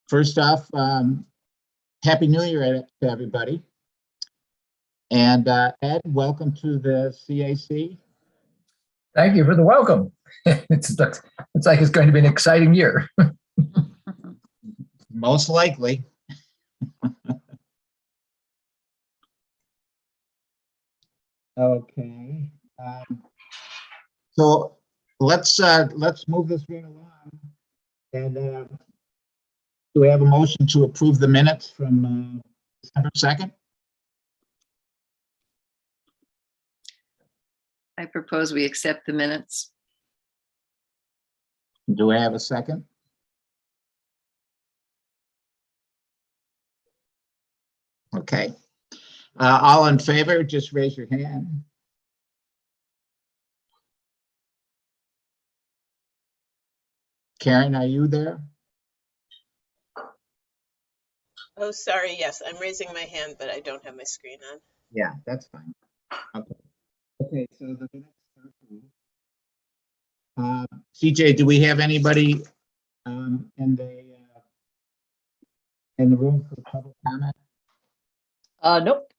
First off, Happy New Year to everybody. And Ed, welcome to the CAC. Thank you for the welcome. It's like it's going to be an exciting year. Most likely. Okay. So let's move this right along. And do we have a motion to approve the minutes from December 2nd? I propose we accept the minutes. Do I have a second? Okay. All in favor, just raise your hand. Karen, are you there? Oh, sorry. Yes, I'm raising my hand, but I don't have my screen on. Yeah, that's fine. Okay. Okay, so the minutes are approved. CJ, do we have anybody in the room for public comment? Nope.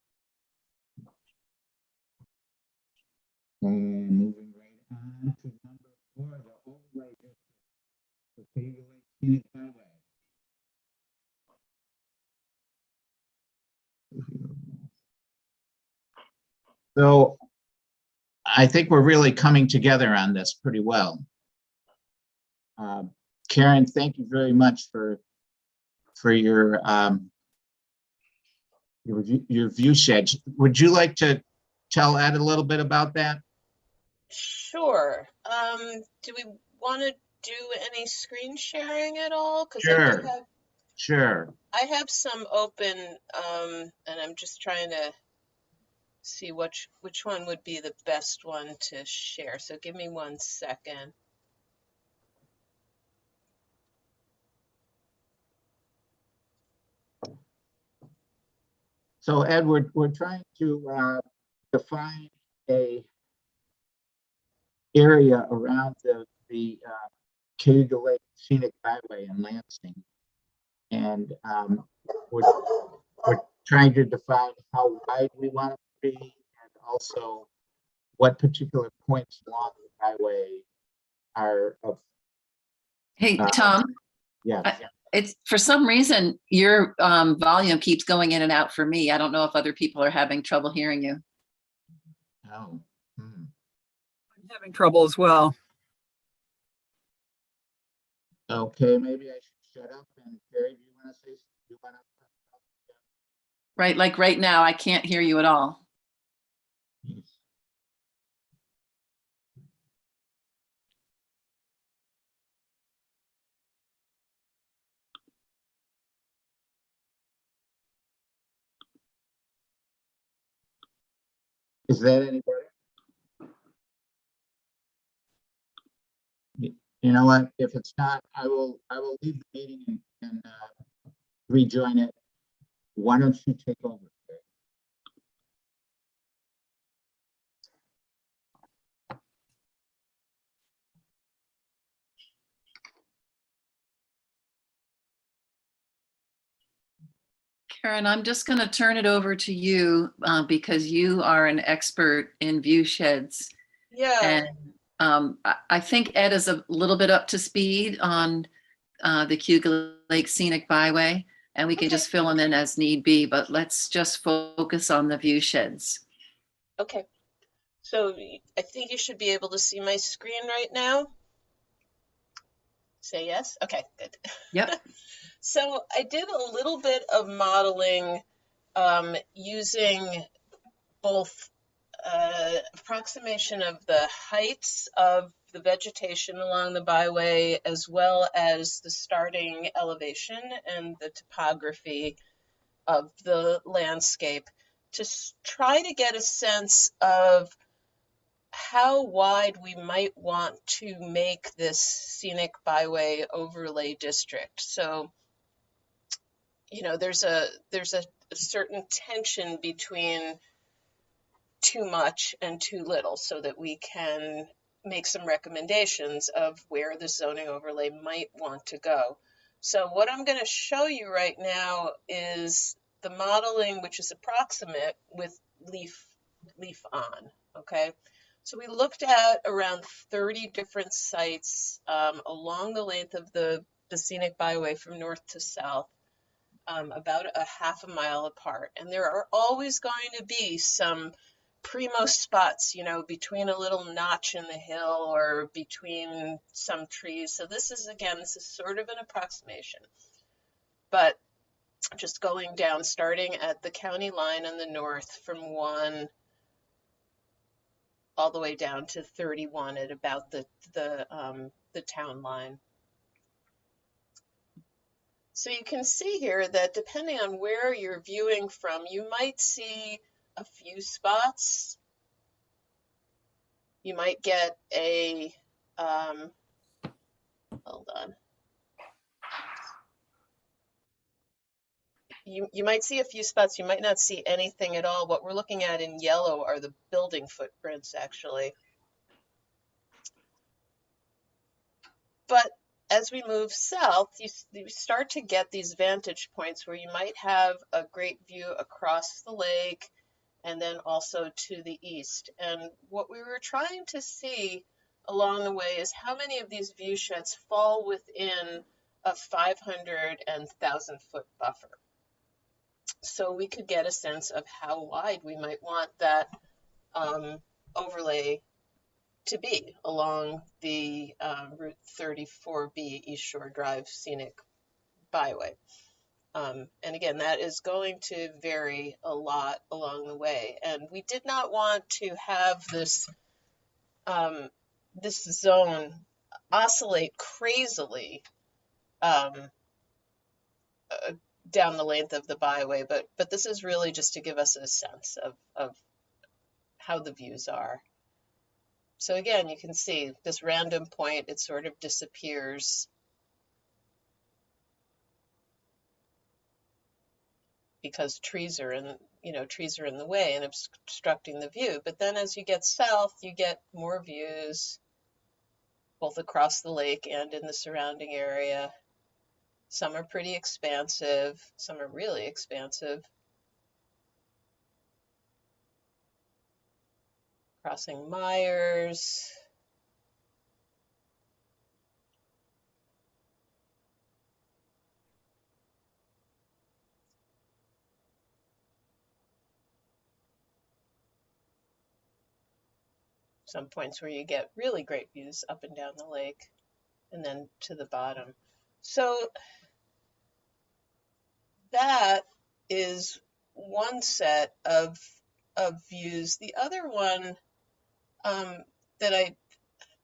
Moving right on to number 4, the overlay district for Clear Lake Scenic Byway. So I think we're really coming together on this pretty well. Karen, thank you very much for your view sheds. Would you like to tell Ed a little bit about that? Sure. Do we want to do any screen sharing at all? Sure. Sure. I have some open, and I'm just trying to see which one would be the best one to share. So give me 1 second. So Ed, we're trying to define a area around the Cayuga Lake Scenic Byway in Lansing, and we're trying to define how wide we want it to be, and also what particular points along the byway are of. Hey, Tom. Yeah. It's for some reason your volume keeps going in and out for me. I don't know if other people are having trouble hearing you. Oh. Hmm. I'm having trouble as well. Okay, maybe I should shut up. And Carrie, do you want to say? Do you want to? Right, like right now, I can't hear you at all. Is that anybody? You know what? If it's not, I will leave the meeting and rejoin it. Why don't you take over? Karen, I'm just going to turn it over to you because you are an expert in view sheds. Yeah. And I think Ed is a little bit up to speed on the Cayuga Lake Scenic Byway, and we can just fill him in as need be, but let's just focus on the view sheds. Okay. So I think you should be able to see my screen right now. Say yes. Okay, good. Yep. So I did a little bit of modeling using both approximation of the heights of the vegetation along the byway, as well as the starting elevation and the topography of the landscape, to try to get a sense of how wide we might want to make this scenic byway overlay district. So, you know, there's a certain tension between too much and too little, so that we can make some recommendations of where the zoning overlay might want to go. So what I'm going to show you right now is the modeling, which is approximate with leaf on, okay? So we looked at around 30 different sites along the length of the scenic byway from north to south, about a half a mile apart. And there are always going to be some primo spots, you know, between a little notch in the hill or between some trees. So this is, again, this is sort of an approximation. But just going down, starting at the county line on the north from 1 all the way down to 31 at about the town line. So you can see here that depending on where you're viewing from, you might see a few spots. You might get a, hold on. You might see a few spots, you might not see anything at all. What we're looking at in yellow are the building footprints, actually. But as we move south, you start to get these vantage points where you might have a great view across the lake and then also to the east. And what we were trying to see along the way is how many of these view sheds fall within a 500 and 1,000 foot buffer. So we could get a sense of how wide we might want that overlay to be along the Route 34B East Shore Drive Scenic Byway. And again, that is going to vary a lot along the way. And we did not want to have this, this zone oscillate crazily down the length of the byway, but this is really just to give us a sense of how the views are. So again, you can see this random point, it sort of disappears because trees are in, trees are in the way and obstructing the view. But then as you get south, you get more views, both across the lake and in the surrounding area. Some are pretty expansive, some are really expansive. Crossing Myers. Some points where you get really great views up and down the lake, and then to the bottom. So that is one set of views. The other one that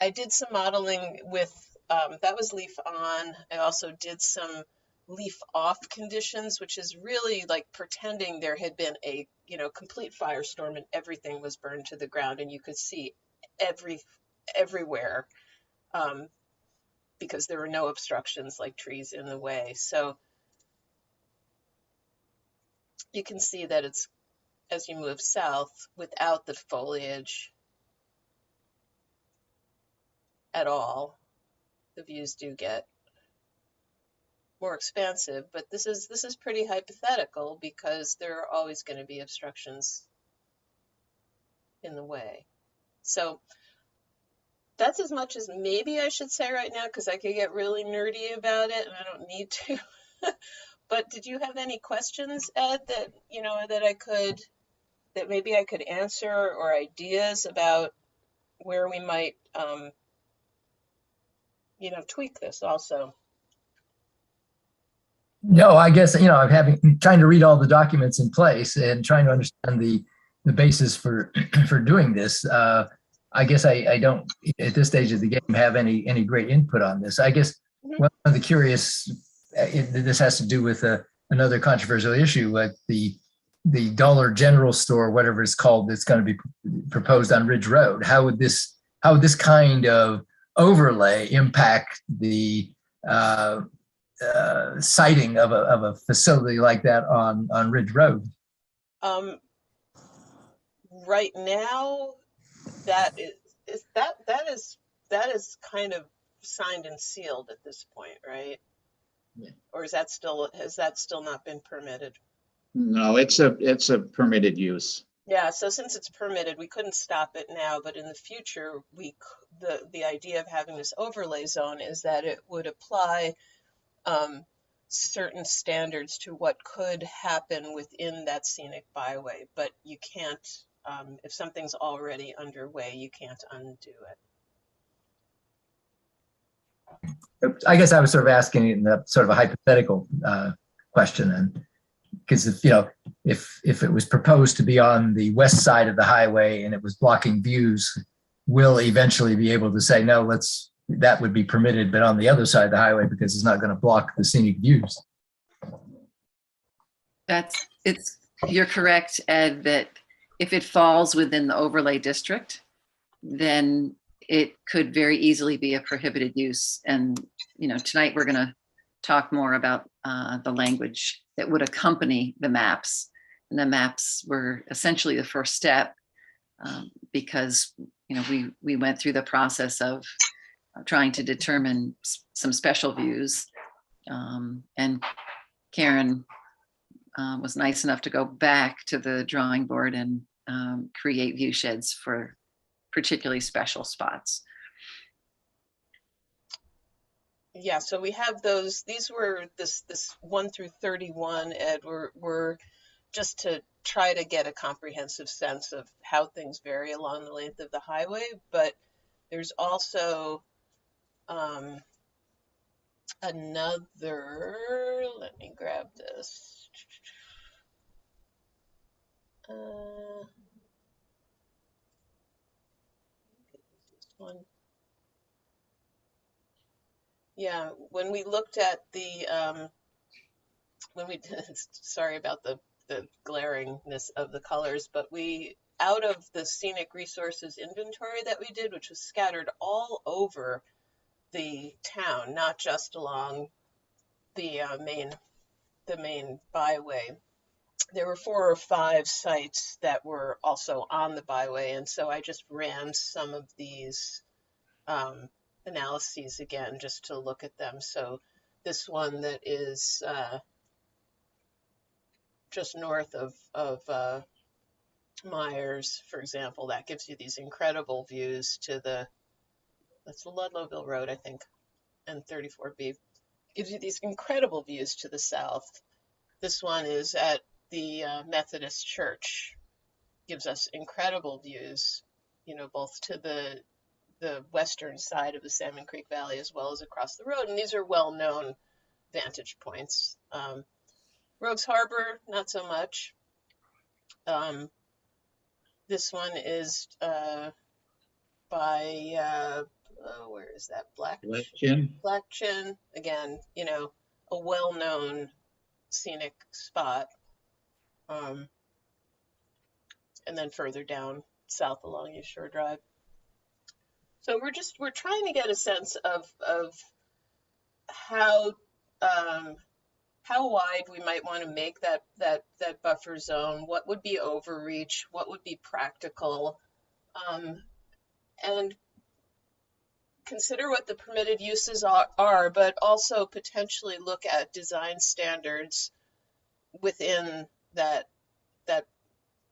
I did some modeling with, that was leaf on. I also did some leaf off conditions, which is really like pretending there had been a complete firestorm and everything was burned to the ground, and you could see everywhere because there were no obstructions like trees in the way. So you can see that it's, as you move south, without the foliage at all, the views do get more expansive, but this is pretty hypothetical because there are always going to be obstructions in the way. So that's as much as maybe I should say right now, because I could get really nerdy about it and I don't need to. But did you have any questions, Ed, that that maybe I could answer, or ideas about where we might tweak this also? No, I guess, I'm trying to read all the documents in place and trying to understand the basis for for doing this. I guess I don't, at this stage of the game, have any great input on this. I guess one of the curious, this has to do with another controversial issue, like the Dollar General store, whatever it's called, that's going to be proposed on Ridge Road. How would this kind of overlay impact the siting of a facility like that on Ridge Road? Right now, that is kind of signed and sealed at this point, right? Yeah. Or is that still, has that still not been permitted? No, it's a permitted use. Yeah, so since it's permitted, we couldn't stop it now, but in the future, the idea of having this overlay zone is that it would apply certain standards to what could happen within that scenic byway, but you can't, if something's already underway, you can't undo it. I guess I was sort of asking in a sort of a hypothetical question, and because if it was proposed to be on the west side of the highway and it was blocking views, we'll eventually be able to say no, that would be permitted, but on the other side of the highway because it's not going to block the scenic views. You're correct, Ed, that if it falls within the overlay district, then it could very easily be a prohibited use. And, tonight we're going to talk more about the language that would accompany the maps. And the maps were essentially the first step because, we went through the process of trying to determine some special views. And Karen was nice enough to go back to the drawing board and create view sheds for particularly special spots. Yeah, so we have those. These were this 1 through 31, Ed, were just to try to get a comprehensive sense of how things vary along the length of the highway. But there's also another. Let me grab this. This one. Yeah, when we looked at the sorry about the glaringness of the colors, but out of the scenic resources inventory that we did, which was scattered all over the town, not just along the main byway, there were 4 or 5 sites that were also on the byway, and so I just ran some of these analyses again just to look at them. So this one that is just north of Myers, for example, that gives you these incredible views to that's the Ludlowville Road, I think, and 34B. Gives you these incredible views to the south. This one is at the Methodist Church. Gives us incredible views, both to the western side of the Salmon Creek Valley as well as across the road. And these are well-known vantage points. Rogues Harbor, not so much. This one is by, where is that? Black Chin. Again, a well-known scenic spot. And then further down south along East Shore Drive. So we're trying to get a sense of how wide we might want to make that buffer zone, what would be overreach, what would be practical, and consider what the permitted uses are, but also potentially look at design standards within that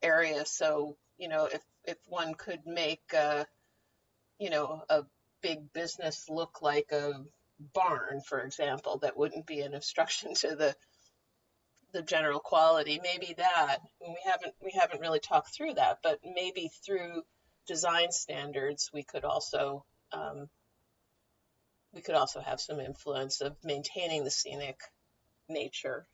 area. So, if one could make a big business look like a barn, for example, that wouldn't be an obstruction to the general quality. Maybe that we haven't really talked through that, but maybe through design standards we could also have some influence of maintaining the scenic nature.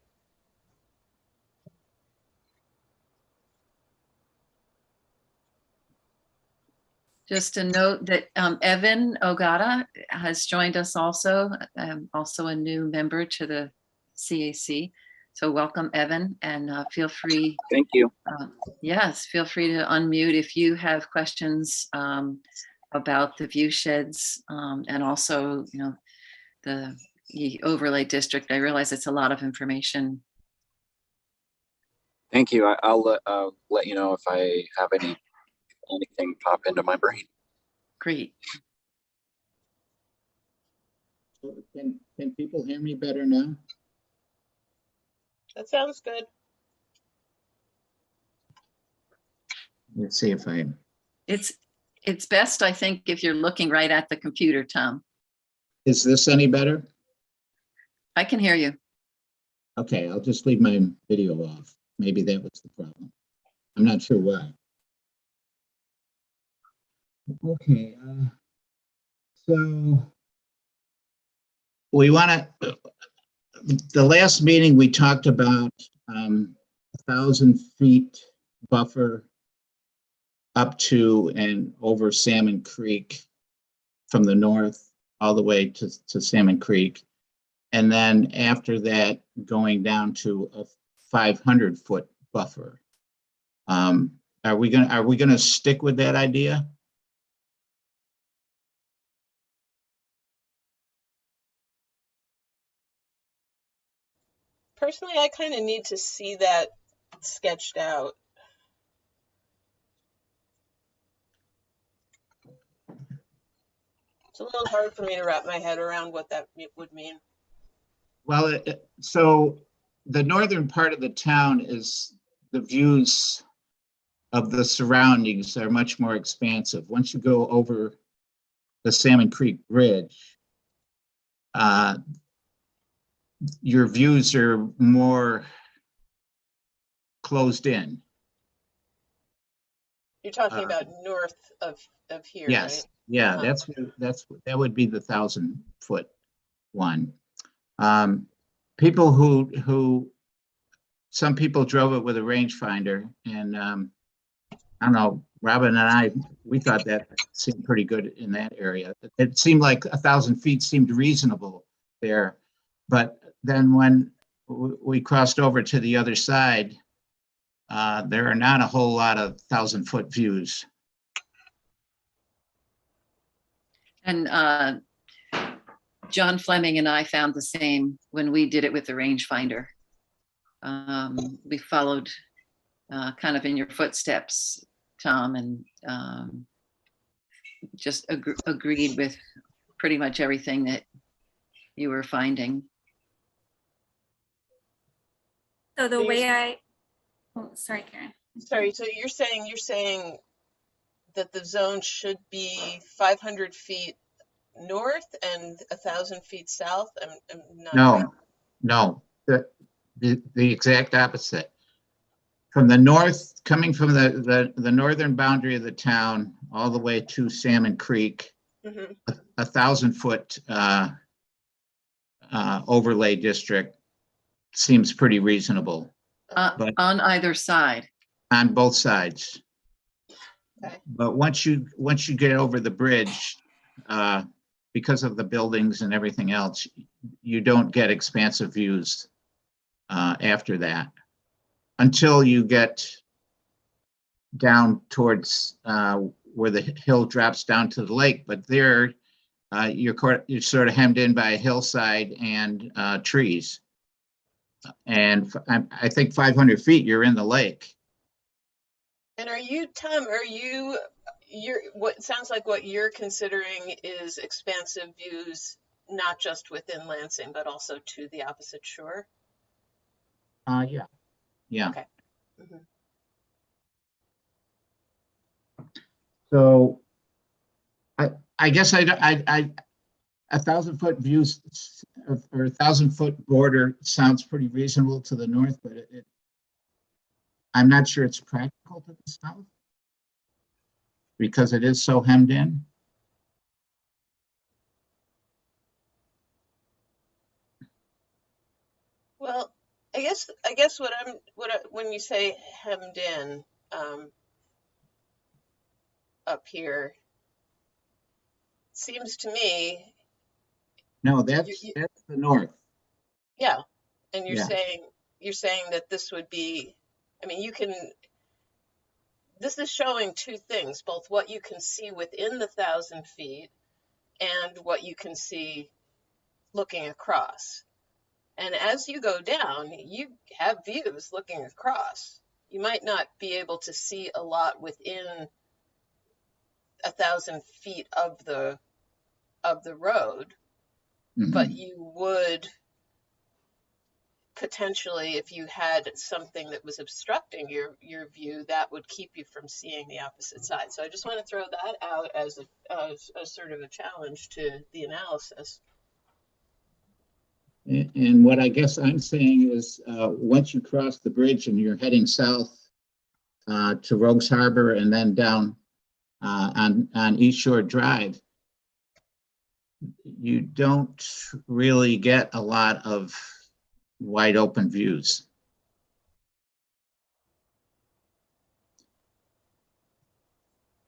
Just a note that Evan Ogata has joined us also a new member to the CAC. So welcome, Evan, and feel free. Thank you. Yes, feel free to unmute if you have questions about the view sheds and also, the overlay district. I realize it's a lot of information. Thank you. I'll let you know if I have anything pop into my brain. Great. Can people hear me better now? That sounds good. Let's see if I, It's best, I think, if you're looking right at the computer, Tom. is this any better? I can hear you. Okay, I'll just leave my video off. Maybe that was the problem. I'm not sure why. Okay, so we want to, the last meeting we talked about 1,000 feet buffer up to and over Salmon Creek from the north all the way to Salmon Creek. And then after that, going down to a 500-foot buffer. Are we gonna stick with that idea? Personally, I kind of need to see that sketched out. It's a little hard for me to wrap my head around what that would mean. Well, so the northern part of the town is the views of the surroundings are much more expansive. Once you go over the Salmon Creek Bridge, your views are more closed in. You're talking about north of here, Yes, right? yeah, that would be the 1,000-foot one. People some people drove it with a rangefinder, and I don't know, Robin and I, we thought that seemed pretty good in that area. It seemed like 1,000 feet seemed reasonable there, but then when we crossed over to the other side, there are not a whole lot of 1,000-foot views. And John Fleming and I found the same when we did it with the rangefinder. We followed kind of in your footsteps, Tom, and just agreed with pretty much everything that you were finding. So the So way oh, sorry, Karen. Sorry, so you're saying that the zone should be 500 feet north and 1,000 feet south? I'm not quite. No, the exact opposite. From the north, coming from the northern boundary of the town all the way to Salmon Creek, Mhm. a 1,000-foot overlay district seems pretty reasonable But- On either side. on both sides. Okay. But once you get over the bridge, because of the buildings and everything else, you don't get expansive views after that until you get down towards where the hill drops down to the lake. But there, you're sort of hemmed in by a hillside and trees. And I think 500 feet, you're in the lake. And are you, Tom, you're what sounds like what you're considering is expansive views, not just within Lansing, but also to the opposite shore? Yeah. Okay. Mhm. So I guess a 1,000-foot views or 1,000-foot border sounds pretty reasonable to the north, but I'm not sure it's practical to the south because it is so hemmed in. Well, I guess when you say hemmed in up here, seems to me, No, that's the north. yeah. And Yeah. you're saying that this would be, I mean, this is showing two things, both what you can see within the 1,000 feet and what you can see looking across. And as you go down, you have views looking across. You might not be able to see a lot within 1,000 feet of the road, but you would potentially, if you had something that was obstructing your view, that would keep you from seeing the opposite side. So I just want to throw that out as a sort of a challenge to the analysis. And what I guess I'm saying is, once you cross the bridge and you're heading south to Rogues Harbor and then down on East Shore Drive, you don't really get a lot of wide open views.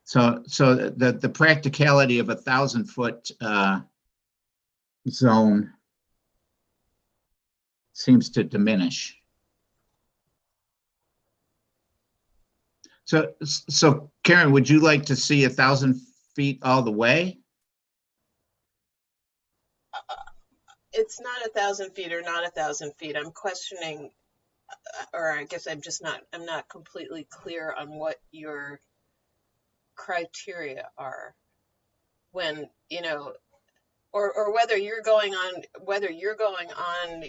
So the practicality of 1,000-foot zone seems to diminish. So Karen, would you like to see 1,000 feet all the way? It's not 1,000 feet or not 1,000 feet. I'm questioning, or I guess I'm not completely clear on what your criteria are when, or whether you're going on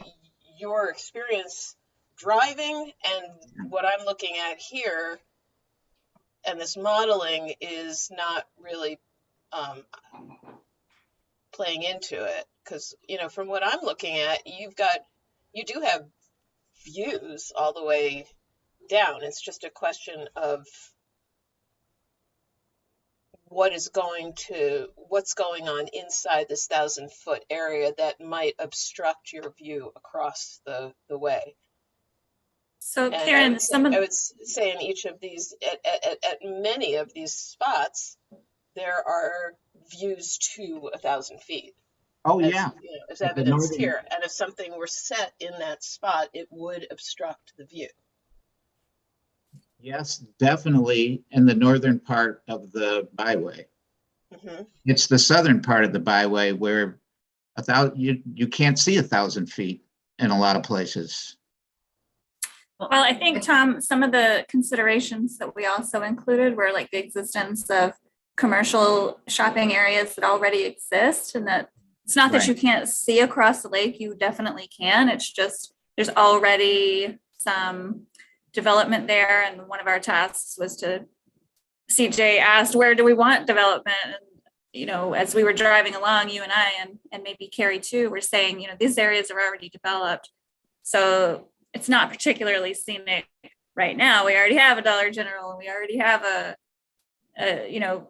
your experience driving, and what I'm looking at here and this modeling is not really playing into it, because from what I'm looking at, you do have views all the way down. It's just a question of what's going on inside this 1,000-foot area that might obstruct your view across the way. So And Karen, I would say in each of these, at many of these spots, there are views to 1,000 feet. Oh, yeah. As evidenced here. And if something were set in that spot, it would obstruct the view. Yes, definitely in the northern part of the byway. Mm-hmm. It's the southern part of the byway where you can't see 1,000 feet in a lot of places. well, I think, Tom, some of the considerations that we also included were like the existence of commercial shopping areas that already exist, and that it's not that you can't see across the lake, you definitely can. It's just there's already some development there. And one of our tasks was CJ asked, where do we want development? And, as we were driving along, you and I, and maybe Carrie too, were saying, these areas are already developed. So it's not particularly scenic right now. We already have a Dollar General, and we already have a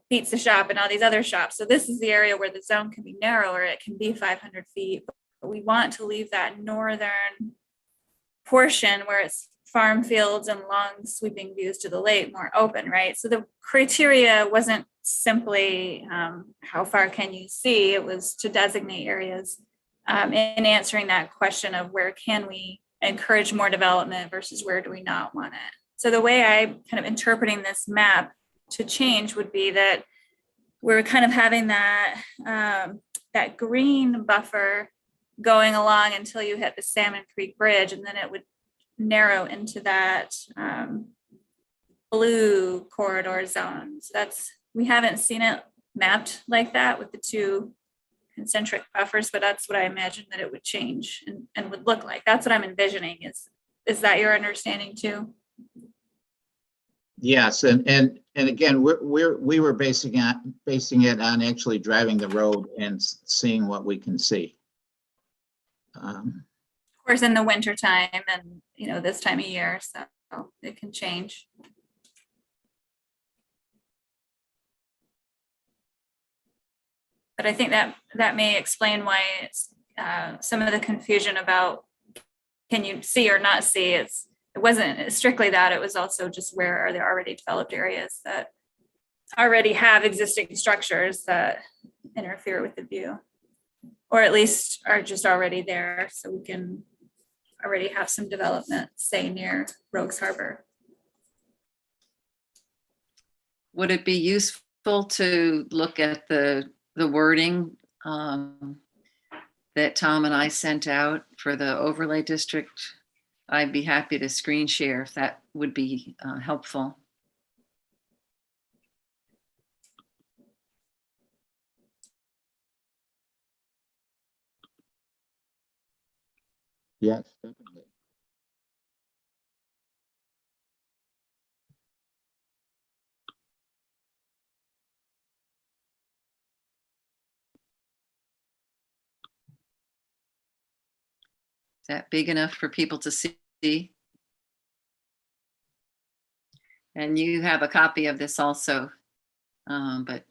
pizza shop and all these other shops. So this is the area where the zone can be narrower. It can be 500 feet, but we want to leave that northern portion where it's farm fields and long sweeping views to the lake more open, right? So the criteria wasn't simply how far can you see, it was to designate areas in answering that question of where can we encourage more development versus where do we not want it. So the way I'm kind of interpreting this map to change would be that we're kind of having that that green buffer going along until you hit the Salmon Creek Bridge, and then it would narrow into that blue corridor zone. So we haven't seen it mapped like that with the two concentric buffers, but that's what I imagine that it would change and would look like. That's what I'm envisioning. Is that your understanding too? Yes, and again, we were basing it on actually driving the road and seeing what we can see. Of course, in the winter time and this time of year, so it can change. But I think that may explain why it's some of the confusion about can you see or not see. It wasn't strictly that, it was also just where are there already developed areas that already have existing structures that interfere with the view, or at least are just already there, so we can already have some development, say near Rogues Harbor. Would it be useful to look at the wording that Tom and I sent out for the overlay district? I'd be happy to screen share if that would be helpful. Yes, definitely. Is that big enough for people to see? And you have a copy of this also, but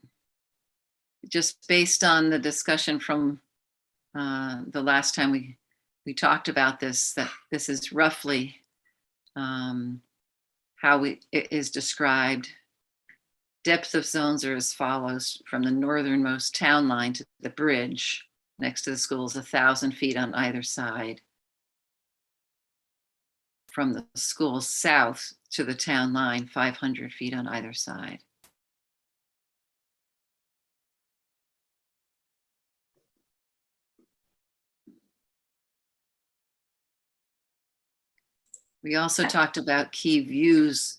just based on the discussion from the last time we talked about this, that this is roughly how it is described. Depth of zones are as follows: from the northernmost town line to the bridge next to the school is 1,000 feet on either side. From the school south to the town line, 500 feet on either side. We also talked about key views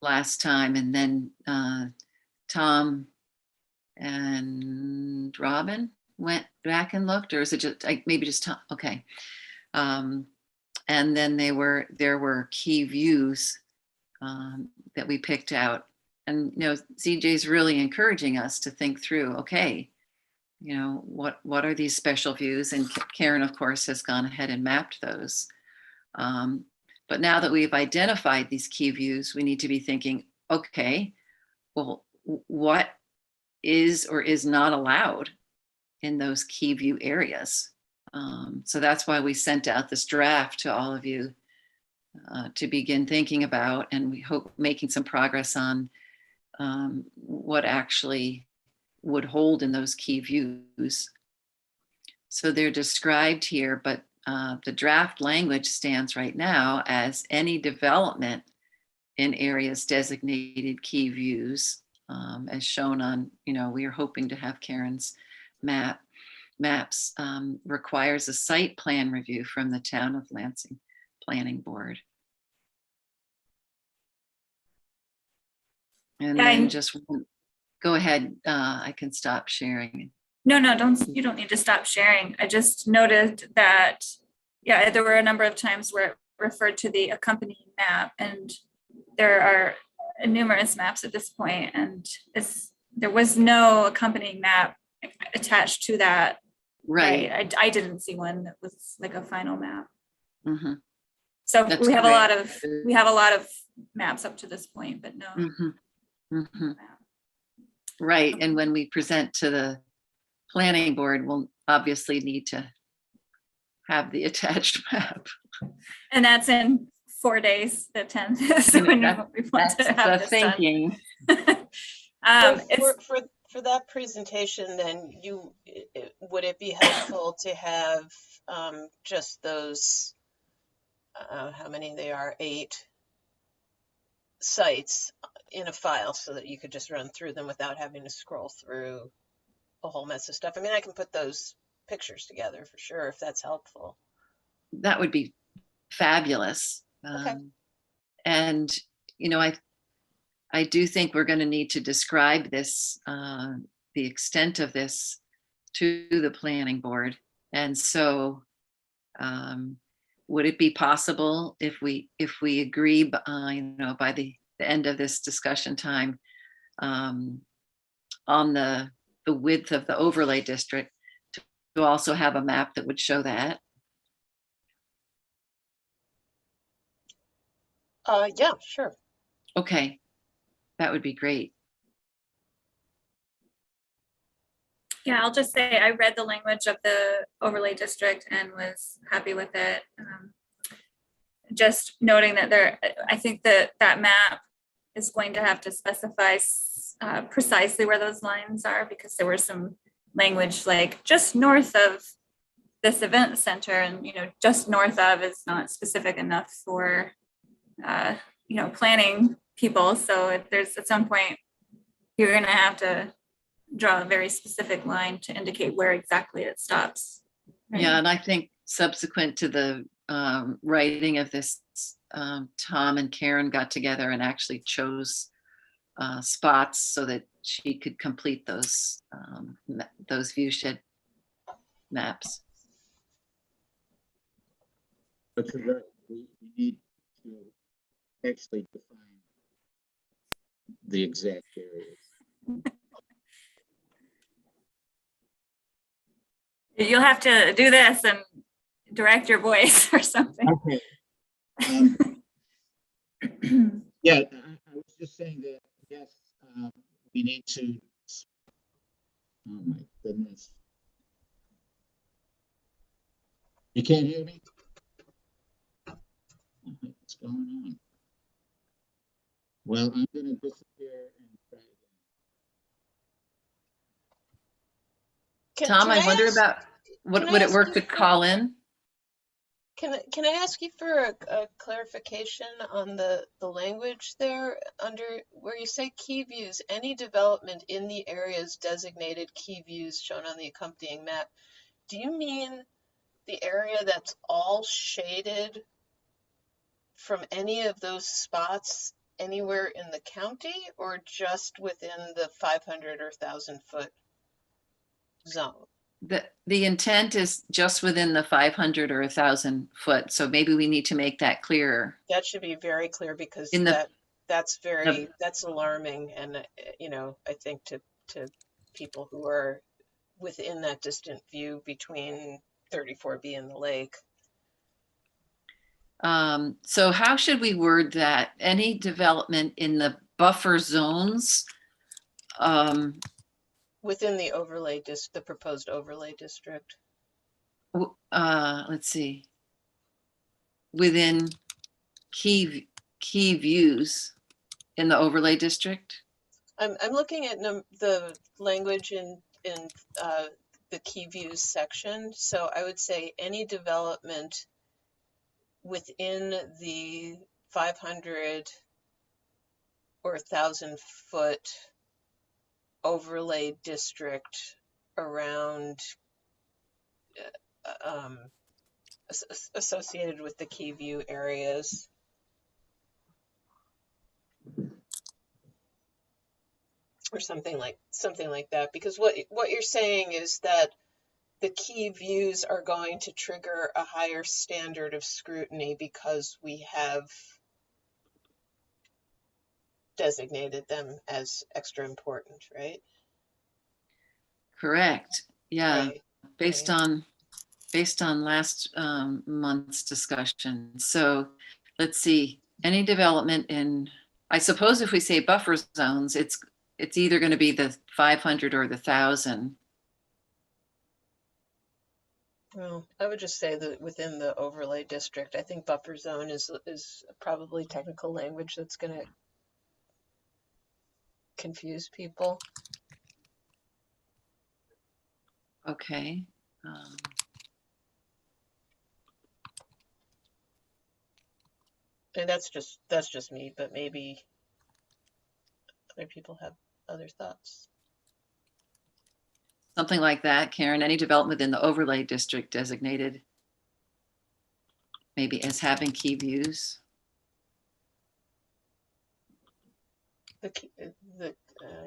last time, and then Tom and Robin went back and looked, or is it just maybe just Tom? Okay. And then there were key views that we picked out. And CJ's really encouraging us to think through, okay, what are these special views? And Karen, of course, has gone ahead and mapped those. But now that we've identified these key views, we need to be thinking, okay, well, what is or is not allowed in those key view areas? So that's why we sent out this draft to all of you to begin thinking about, and we hope making some progress on what actually would hold in those key views. So they're described here, but the draft language stands right now as any development in areas designated key views, as shown on, we are hoping to have Karen's maps, requires a site plan review from the Town of Lansing Planning Board. And then just go ahead, I can stop sharing. No, you don't need to stop sharing. I just noted that, there were a number of times where it referred to the accompanying map, and there are numerous maps at this point, and there was no accompanying map attached to that. Right. I didn't see one that was like a final map. Mm-hmm. So That's we have great. a lot of maps up to this point, but no. Mm-hmm. Mm-hmm. Right. And when we present to the planning board, we'll obviously need to have the attached map. And that's in 4 days, the 10th. So we want to have this thinking. Done. For that presentation, then would it be helpful to have just those, how many they are, 8 sites in a file so that you could just run through them without having to scroll through a whole mess of stuff? I mean, I can put those pictures together for sure if that's helpful. That would be fabulous. Okay. And, I do think we're going to need to describe this, the extent of this to the planning board. And so would it be possible if we agree, by the end of this discussion time on the width of the overlay district to also have a map that would show that? Yeah, sure. Okay, that would be great. Yeah, I'll just say I read the language of the overlay district and was happy with it. Just noting that I think that map is going to have to specify precisely where those lines are, because there was some language like just north of this event center, and just north of is not specific enough for planning people. So if there's at some point you're going to have to draw a very specific line to indicate where exactly it stops. Right? Yeah, and I think subsequent to the writing of this, Tom and Karen got together and actually chose spots so that she could complete those viewshed maps. But you're right, we need to actually define the exact areas. You'll have to do this and direct your voice or something. Okay. Yeah, I was just saying that, yes, we need to, oh my goodness. You can't hear me? What's going on? Well, I'm gonna disappear and try again. Tom, I wonder about, can I would it ask work you to for- call in? Can I ask you for a clarification on the language there under where you say key views, any development in the areas designated key views shown on the accompanying map? Do you mean the area that's all shaded from any of those spots anywhere in the county, or just within the 500 or 1,000 foot zone? The intent is just within the 500 or 1,000 foot. So maybe we need to make that clearer. That should be very clear, because In the- that's alarming, and I think to people who are within that distant view between 34B and the lake. So how should we word that? Any development in the buffer zones? Within the the proposed overlay district. Let's see. Within key views in the overlay district? I'm looking at the language in the key views section. So I would say any development within the 500 or 1,000 foot overlay district around associated with the key view areas. Or something like that, because what you're saying is that the key views are going to trigger a higher standard of scrutiny because we have designated them as extra important, right? Correct. Yeah. Right. Based on last month's discussion. So let's see, any development in, I suppose if we say buffer zones, it's either going to be the 500 or the 1,000. Well, I would just say that within the overlay district, I think buffer zone is probably technical language that's going to confuse people. Okay. And that's just me, but maybe other people have other thoughts. Something like that, Karen. Any development in the overlay district designated maybe as having key views.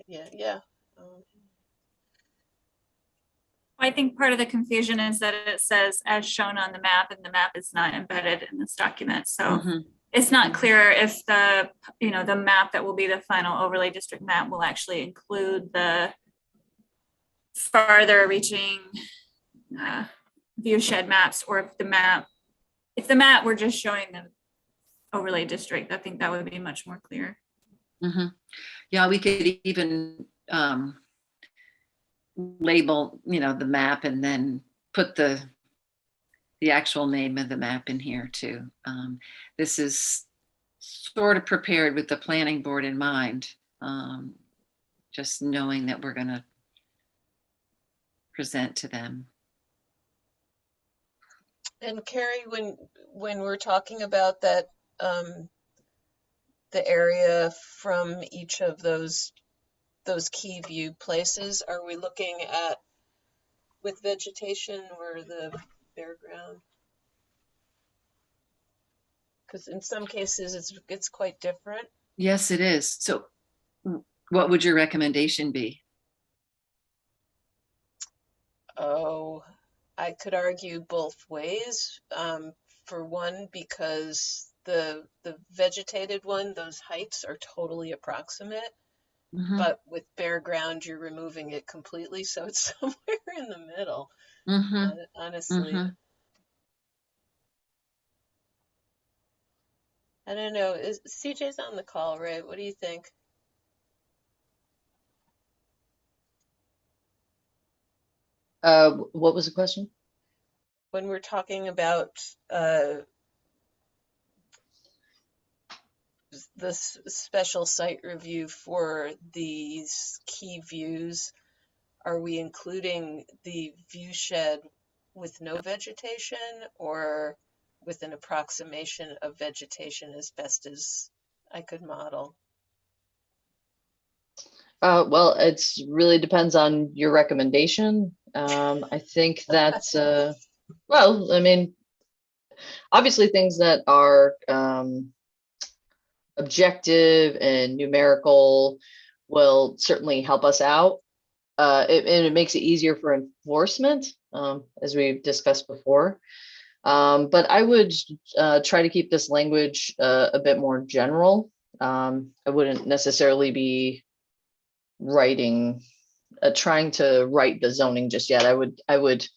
Yeah. I think part of the confusion is that it says as shown on the map, and the map is not embedded in this document. So it's not clear if the map that will be the final overlay district map will actually include the farther reaching view shed maps, or if the map were just showing the overlay district. I think that would be much more clear. Yeah, we could even label, the map and then put the actual name of the map in here too. This is sort of prepared with the planning board in mind, just knowing that we're going to present to them. And Carrie, when we're talking about that, the area from each of those key view places, are we looking at with vegetation or the bare ground? Because in some cases it's quite different. Yes, it is. So what would your recommendation be? Oh, I could argue both ways. for one, because the vegetated one, those heights are totally approximate, Mhm, but with bare ground, you're removing it completely, so it's somewhere in the middle, mhm, honestly. mhm. I don't know. CJ's on the call, right? What do you think? What was the question? When we're talking about this special site review for these key views, are we including the view shed with no vegetation or with an approximation of vegetation as best as I could model? Well, it's really depends on your recommendation. I think that, well, I mean, obviously things that are objective and numerical will certainly help us out. And it makes it easier for enforcement, as we've discussed before. But I would try to keep this language a bit more general. I wouldn't necessarily be trying to write the zoning just yet. I would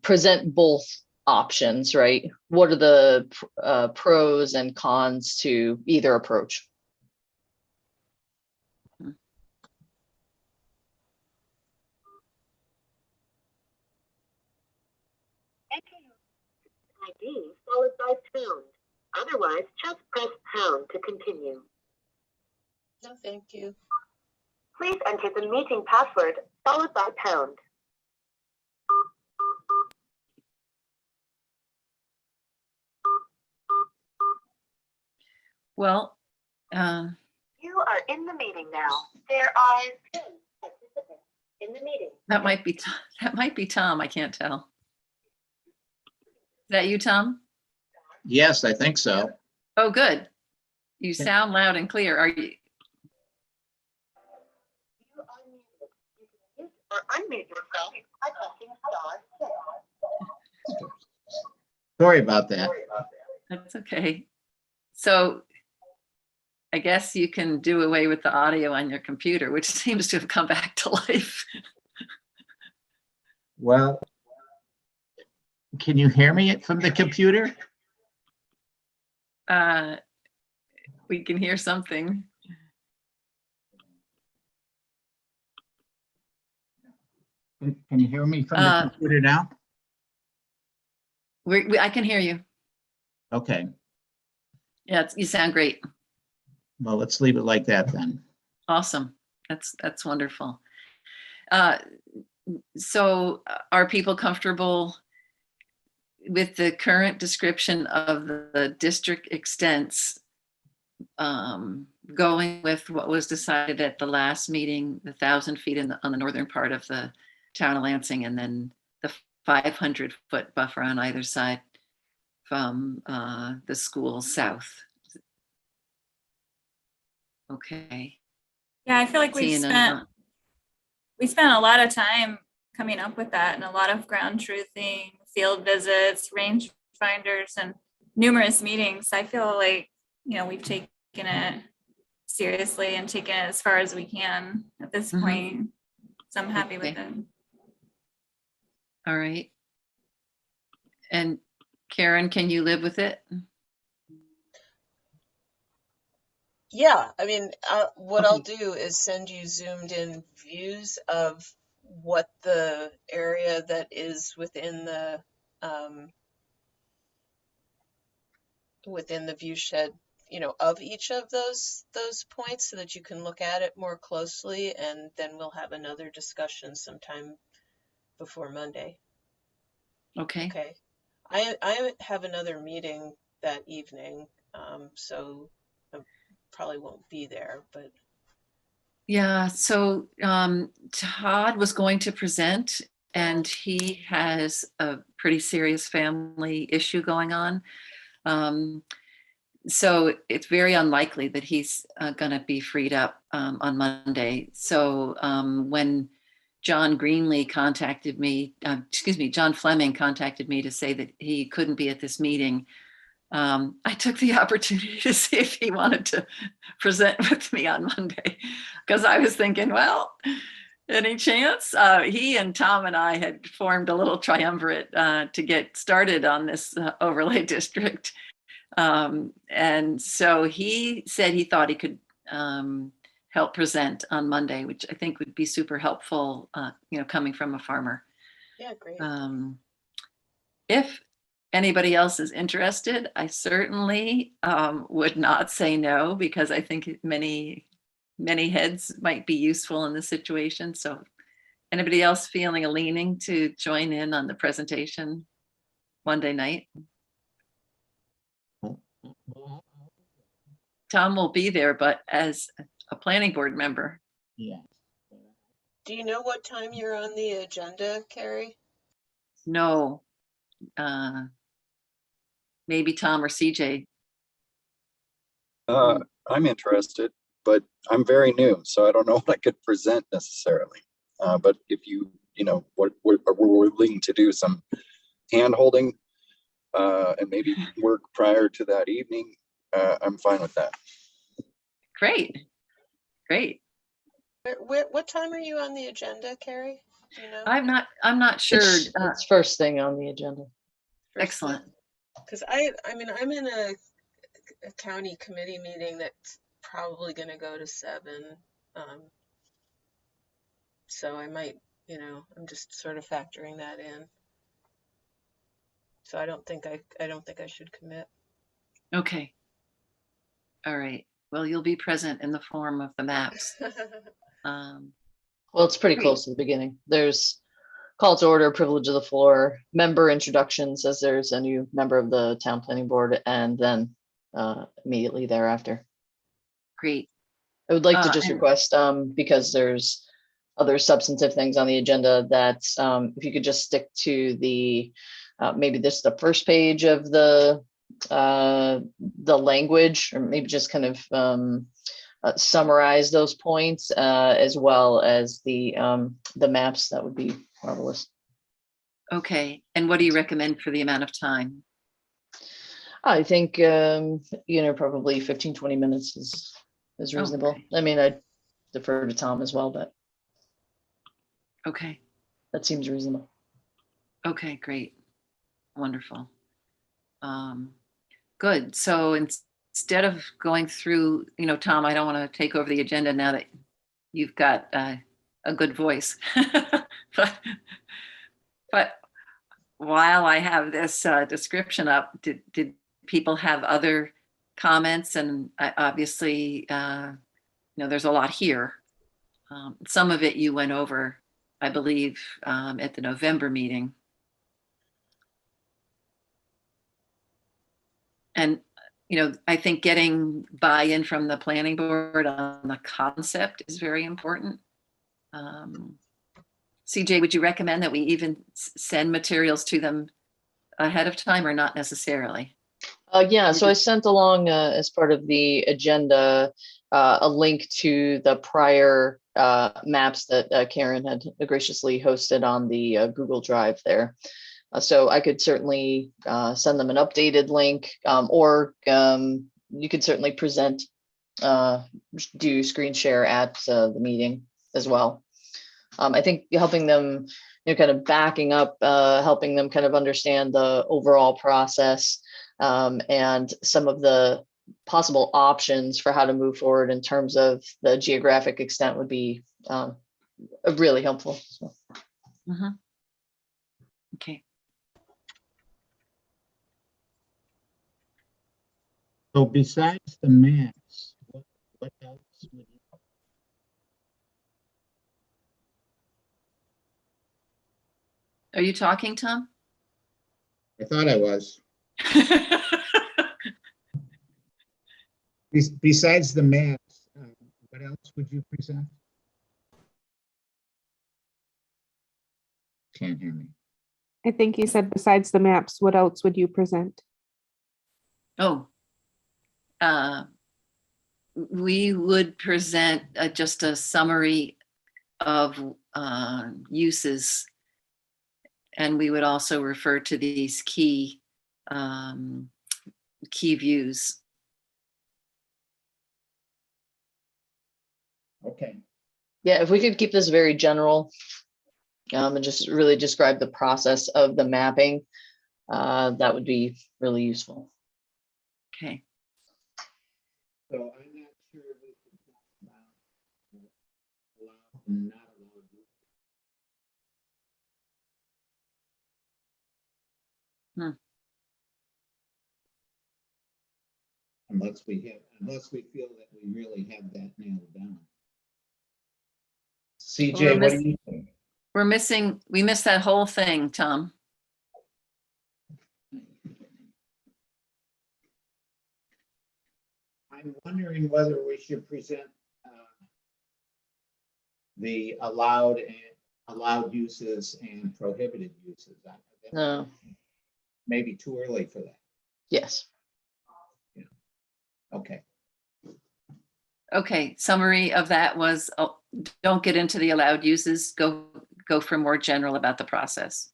present both options, right? What are the pros and cons to either approach? ID followed by pound. Otherwise, just press pound to continue. No, thank you. Please enter the meeting password followed by pound. Well, You are in the meeting now. There are 2 participants in the meeting. that might be that might be Tom. I can't tell. Is that you, Tom? Yes, I think so. Oh, good. You sound loud and clear. Are you? You are muted. You can mute or unmute yourself by pressing *6. Sorry about that. That's okay. So I guess you can do away with the audio on your computer, which seems to have come back to life. Well, can you hear me from the computer? We can hear something. Can you hear me from the computer now? I can hear you. Okay, Yeah, you sound great. well, let's leave it like that then. Awesome. That's wonderful. So are people comfortable with the current description of the district extents, going with what was decided at the last meeting, the 1,000 feet on the northern part of the town of Lansing, and then the 500-foot buffer on either side from the school south? Okay. Yeah, I feel like we Seeing spent a lot of time coming up with that and a lot of ground truthing, field visits, range finders, and numerous meetings. I feel like, we've taken it seriously and taken it as far as we can at this Mhm. point. So I'm happy with Okay. it. All right. And Karen, can you live with it? Yeah, I mean, what I'll Okay. do is send you zoomed in views of what the area that is within the view shed, of each of those points so that you can look at it more closely, and then we'll have another discussion sometime before Monday. Okay. Okay. I have another meeting that evening, so I probably won't be there, but Yeah, so Todd was going to present, and he has a pretty serious family issue going on. So it's very unlikely that he's going to be freed up on Monday. So when John Greenlee contacted me, John Fleming contacted me to say that he couldn't be at this meeting. I took the opportunity to see if he wanted to present with me on Monday, because I was thinking, well, any chance? He and Tom and I had formed a little triumvirate to get started on this overlay district. And so he said he thought he could help present on Monday, which I think would be super helpful, coming from a farmer. Yeah, great. If anybody else is interested, I certainly would not say no, because I think many heads might be useful in this situation. So anybody else feeling a leaning to join in on the presentation Monday night? Tom will be there, but as a planning board member. Yeah. Do you know what time you're on the agenda, Carrie? No. Maybe Tom or CJ. I'm interested, but I'm very new, so I don't know what I could present necessarily. But if you know, what we're willing to do some hand holding and maybe work prior to that evening, I'm fine with that. Great. What time are you on the agenda, Carrie? Do you know? I'm not sure. It's first thing on the agenda. Excellent. Because I mean, I'm in a county committee meeting that's probably going to go to 7. So I might, I'm just sort of factoring that in. So I don't think I should commit. Okay. All right. Well, you'll be present in the form of the maps. Well, it's pretty close to the beginning. There's call to order, privilege of the floor, member introduction, says there's a new member of the town planning board, and then immediately thereafter. Great. I would like to just request, because there's other substantive things on the agenda, that if you could just stick to the, maybe this is the first page of the language, or maybe just kind of summarize those points, as well as the maps, that would be marvelous. Okay. And what do you recommend for the amount of time? I think, probably 15, 20 minutes is reasonable. Okay. I mean, I defer to Tom as well, but Okay. that seems reasonable. Okay, great. Wonderful. Good. So instead of going through, Tom, I don't want to take over the agenda now that you've got a good voice. but while I have this description up, did people have other comments? And obviously, there's a lot here. Some of it you went over, I believe, at the November meeting. And, I think getting buy-in from the planning board on the concept is very important. CJ, would you recommend that we even send materials to them ahead of time, or not necessarily? Yeah, so I sent along as part of the agenda a link to the prior maps that Karen had graciously hosted on the Google Drive there. So I could certainly send them an updated link, or you could certainly present, do screen share at the meeting as well. I think helping them, kind of backing up, helping them kind of understand the overall process, and some of the possible options for how to move forward in terms of the geographic extent would be really helpful. So. Mm-hmm. Okay. So besides the maps, what else would you? Are you talking, Tom? I thought I was. Besides the maps, what else would you present? Can't hear me. I think you said besides the maps, what else would you present? Oh, we would present just a summary of uses. And we would also refer to these key views. Okay. Yeah, if we could keep this very general, and just really describe the process of the mapping, that would be really useful. Okay. So I'm not sure we can talk about allowed and not allowed. Unless we feel that we really have that nailed down. CJ, what do you think? We missed that whole thing, Tom. I'm wondering whether we should present the allowed uses and prohibited uses. No. Maybe too early for that. Yes. Yeah. Okay. Okay, summary of that was, don't get into the allowed uses, go for more general about the process.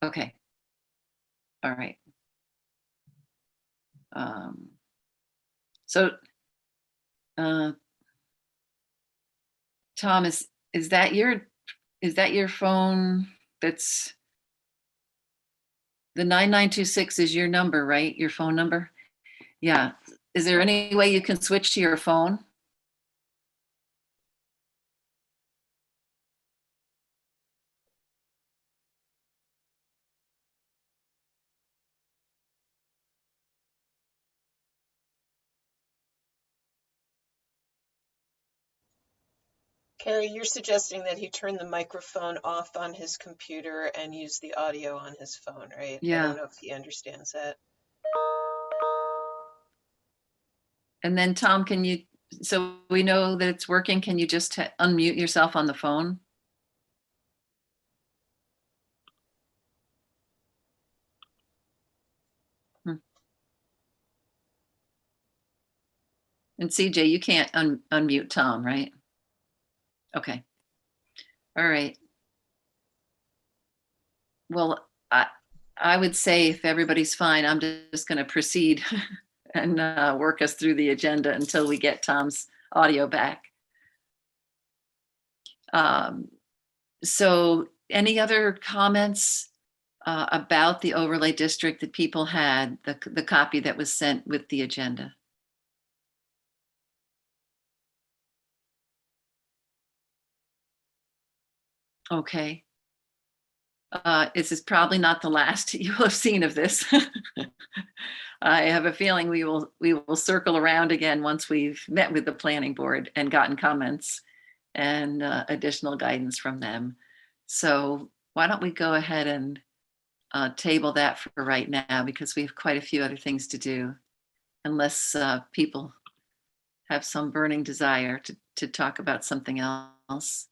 Okay. All right. So, Tom, is that your phone? That's the 9926 is your number, right? Your phone number? Yeah. Is there any way you can switch to your phone? Carrie, you're suggesting that he turn the microphone off on his computer and use the audio on his phone, right? Yeah. I don't know if he understands that. And then Tom, so we know that it's working, can you just unmute yourself on the phone? And CJ, you can't unmute Tom, right? Okay. All right. Well, I would say if everybody's fine, I'm just going to proceed and work us through the agenda until we get Tom's audio back. So any other comments about the overlay district that people had, the copy that was sent with the agenda? Okay. This is probably not the last you will have seen of this. I have a feeling we will circle around again once we've met with the planning board and gotten comments and additional guidance from them. So why don't we go ahead and table that for right now, because we have quite a few other things to do, unless people have some burning desire to talk about something else.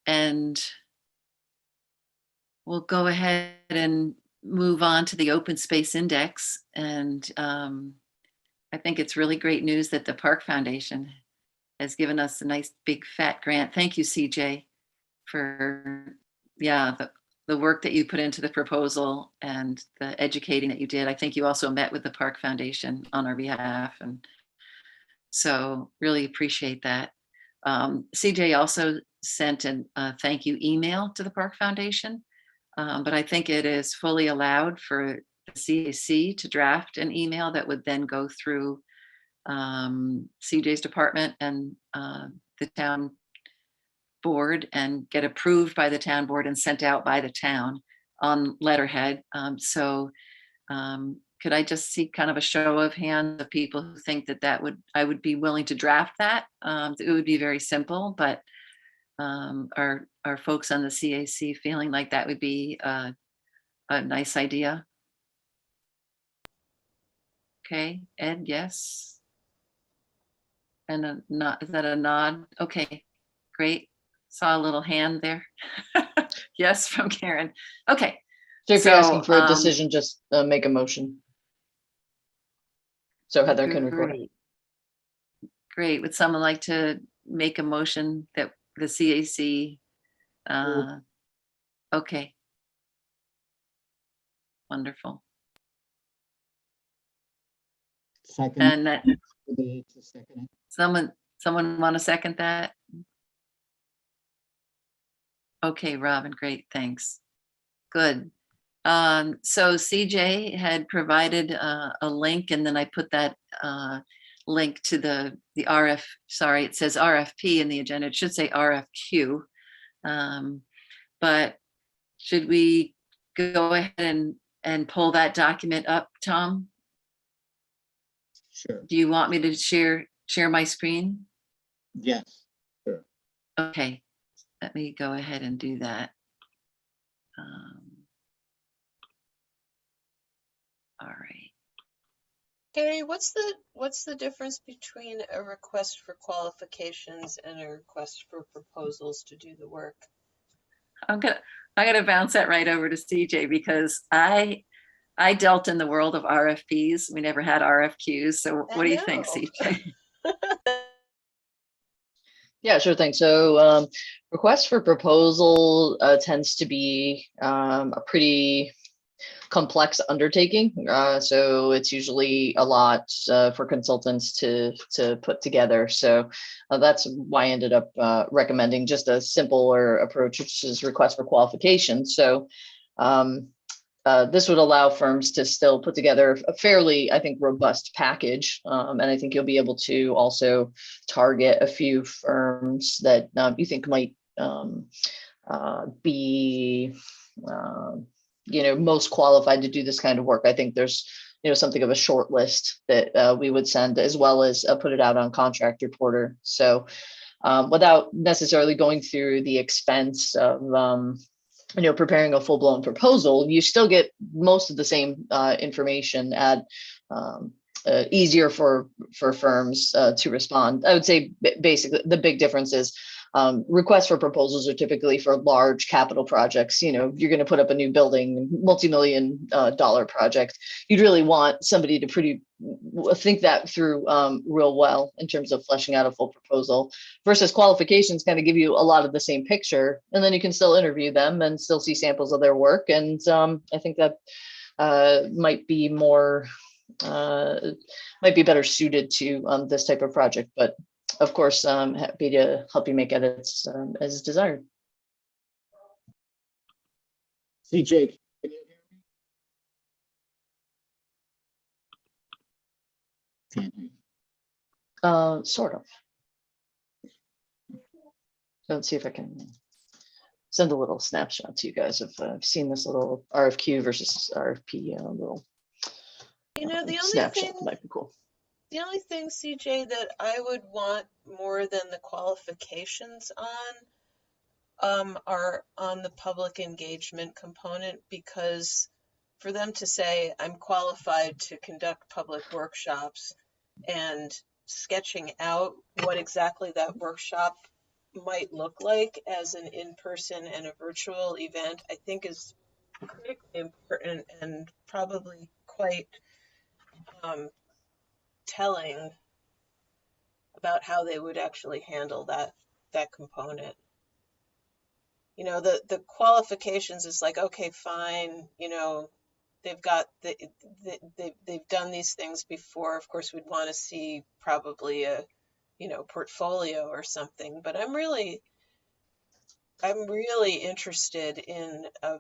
And we'll go ahead and move on to the open space index. And I think it's really great news that the Park Foundation has given us a nice big fat grant. Thank you, CJ, for the work that you put into the proposal and the educating that you did. I think you also met with the Park Foundation on our behalf. And so really appreciate that. CJ also sent a thank you email to the Park Foundation. But I think it is fully allowed for the CAC to draft an email that would then go through CJ's department and the town board and get approved by the town board and sent out by the town on letterhead. Could I just see kind of a show of hands of people who think that I would be willing to draft that? It would be very simple, but are folks on the CAC feeling like that would be a nice idea? Okay, Ed, yes. And a nod, is that a nod? Okay, great. Saw a little hand there. Yes, from Karen. Okay. So if you're asking for a decision, just make a motion. So Heather can record it. Great. Would someone like to make a motion that the CAC. Okay. Wonderful. Second, And that, somebody to second it. someone want to second that? Okay, Robin, great, thanks. Good. So CJ had provided a link, and then I put that link to the sorry, it says RFP in the agenda. It should say RFQ. But should we go ahead and pull that document up, Tom? Sure. Do you want me to share my screen? Yes. Sure. Okay, let me go ahead and do that. All right. Gary, what's the difference between a request for qualifications and a request for proposals to do the work? I'm gonna bounce that right over to CJ because I dealt in the world of RFPs. We never had RFQs. So what do you think, CJ? Yeah, sure thing. So request for proposal tends to be a pretty complex undertaking. So it's usually a lot for consultants to put together. So that's why I ended up recommending just a simpler approach, which is request for qualifications. So this would allow firms to still put together a fairly, I think, robust package. And I think you'll be able to also target a few firms that you think might be most qualified to do this kind of work. I think there's something of a short list that we would send, as well as put it out on Contractor Porter. So without necessarily going through the expense of preparing a full-blown proposal, you still get most of the same information at easier for firms to respond. I would say basically the big difference is requests for proposals are typically for large capital projects. You're going to put up a new building, multi-million dollar project. You'd really want somebody to think that through real well in terms of fleshing out a full proposal, versus qualifications kind of give you a lot of the same picture, and then you can still interview them and still see samples of their work. And I think that might be better suited to this type of project. But of course, I'm happy to help you make edits as desired. CJ, can you hear me? Can't hear you. Sort of. Let's see if I can send a little snapshot to you guys if I've seen this little RFQ versus RFP little The only snapshot thing might be cool. The only thing, CJ, that I would want more than the qualifications are on the public engagement component, because for them to say, I'm qualified to conduct public workshops, and sketching out what exactly that workshop might look like as an in-person and a virtual event, I think is critically important and probably quite telling about how they would actually handle that component. The qualifications is like, okay, fine, they've got they've done these things before. Of course, we'd want to see probably a portfolio or something, but I'm really interested in a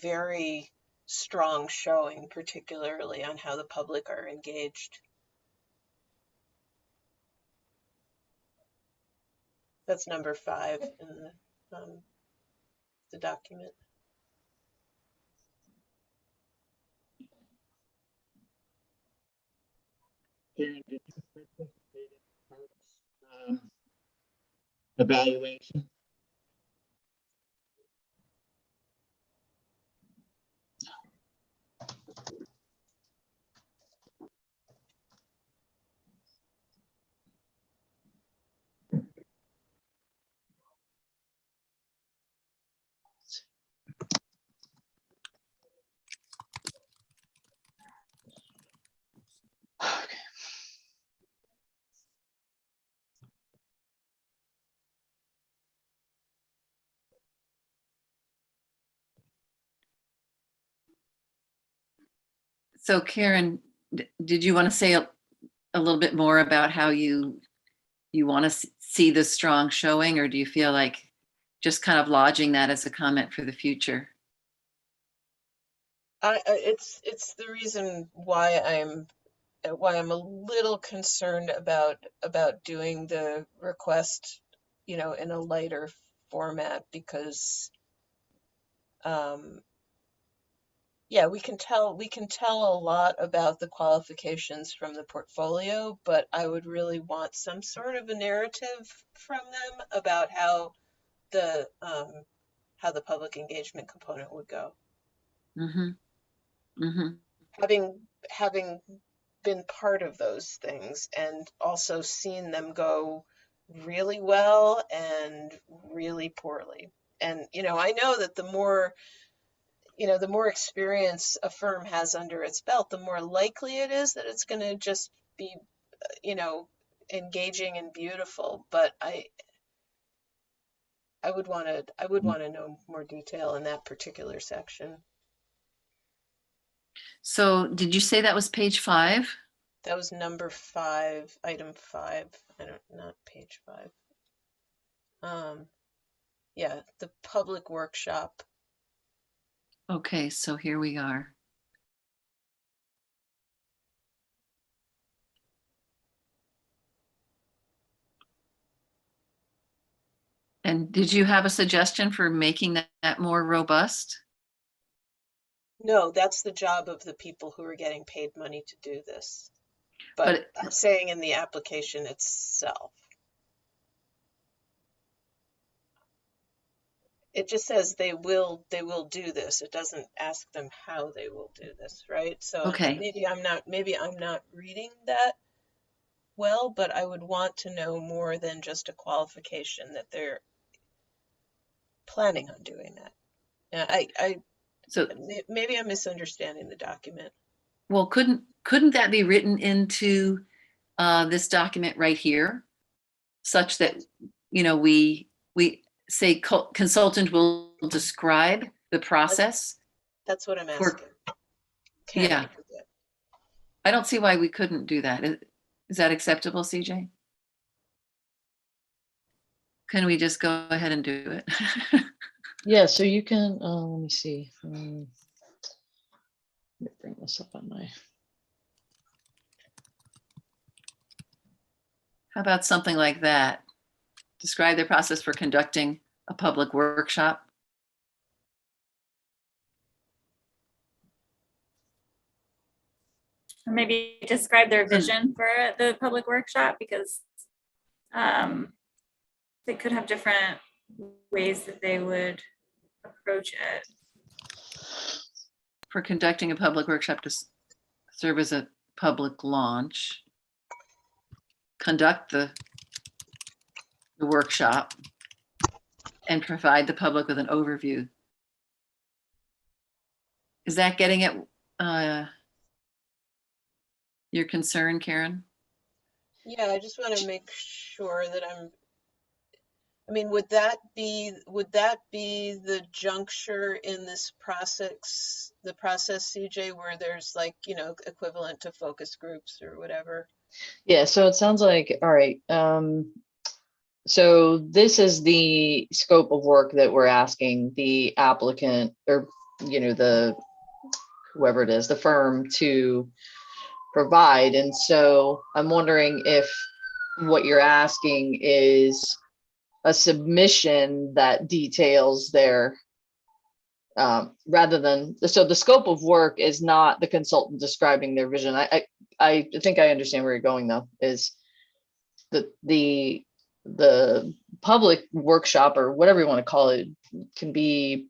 very strong showing, particularly on how the public are engaged. That's number 5 in the document. Karen, did you participate in Parks evaluation? So Karen, did you want to say a little bit more about how you want to see this strong showing, or do you feel like just kind of lodging that as a comment for the future? It's the reason why I'm a little concerned about doing the request, in a lighter format, because yeah, we can tell a lot about the qualifications from the portfolio, but I would really want some sort of a narrative from them about how the public engagement component would go. Mm-hmm. Mm-hmm. Having been part of those things and also seen them go really well and really poorly. And I know that the more experience a firm has under its belt, the more likely it is that it's going to just be, you know, engaging and beautiful. But I would want to know more detail in that particular section. So did you say that was page 5? That was number 5, item 5. Not page 5. Yeah, the public workshop. Okay, so here we are. And did you have a suggestion for making that more robust? No, that's the job of the people who are getting paid money to do this. But I'm saying in the application itself. It just says they will do this. It doesn't ask them how they will do this, right? So Okay. maybe I'm not reading that well, but I would want to know more than just a qualification that they're planning on doing that. Yeah, So maybe I'm misunderstanding the document. well, couldn't that be written into this document right here, such that we say consultant will describe the process? That's what I'm asking. Yeah. I don't see why we couldn't do that. Is that acceptable, CJ? Can we just go ahead and do it? Yeah, so you can, let me see. Let me bring this up on my. How about something like that? Describe the process for conducting a public workshop. Or maybe describe their vision for the public workshop, because they could have different ways that they would approach it. For conducting a public workshop to serve as a public launch, conduct the workshop, and provide the public with an overview. Is that getting at your concern, Karen? Yeah, I just want to make sure that would that be the juncture in this process, CJ, where there's equivalent to focus groups or whatever? Yeah, so it sounds like, all right. So this is the scope of work that we're asking the applicant, or, whoever it is, the firm, to provide. And so I'm wondering if what you're asking is a submission that details their, rather than, so the scope of work is not the consultant describing their vision. I think I understand where you're going, though, is the public workshop, or whatever you want to call it, can be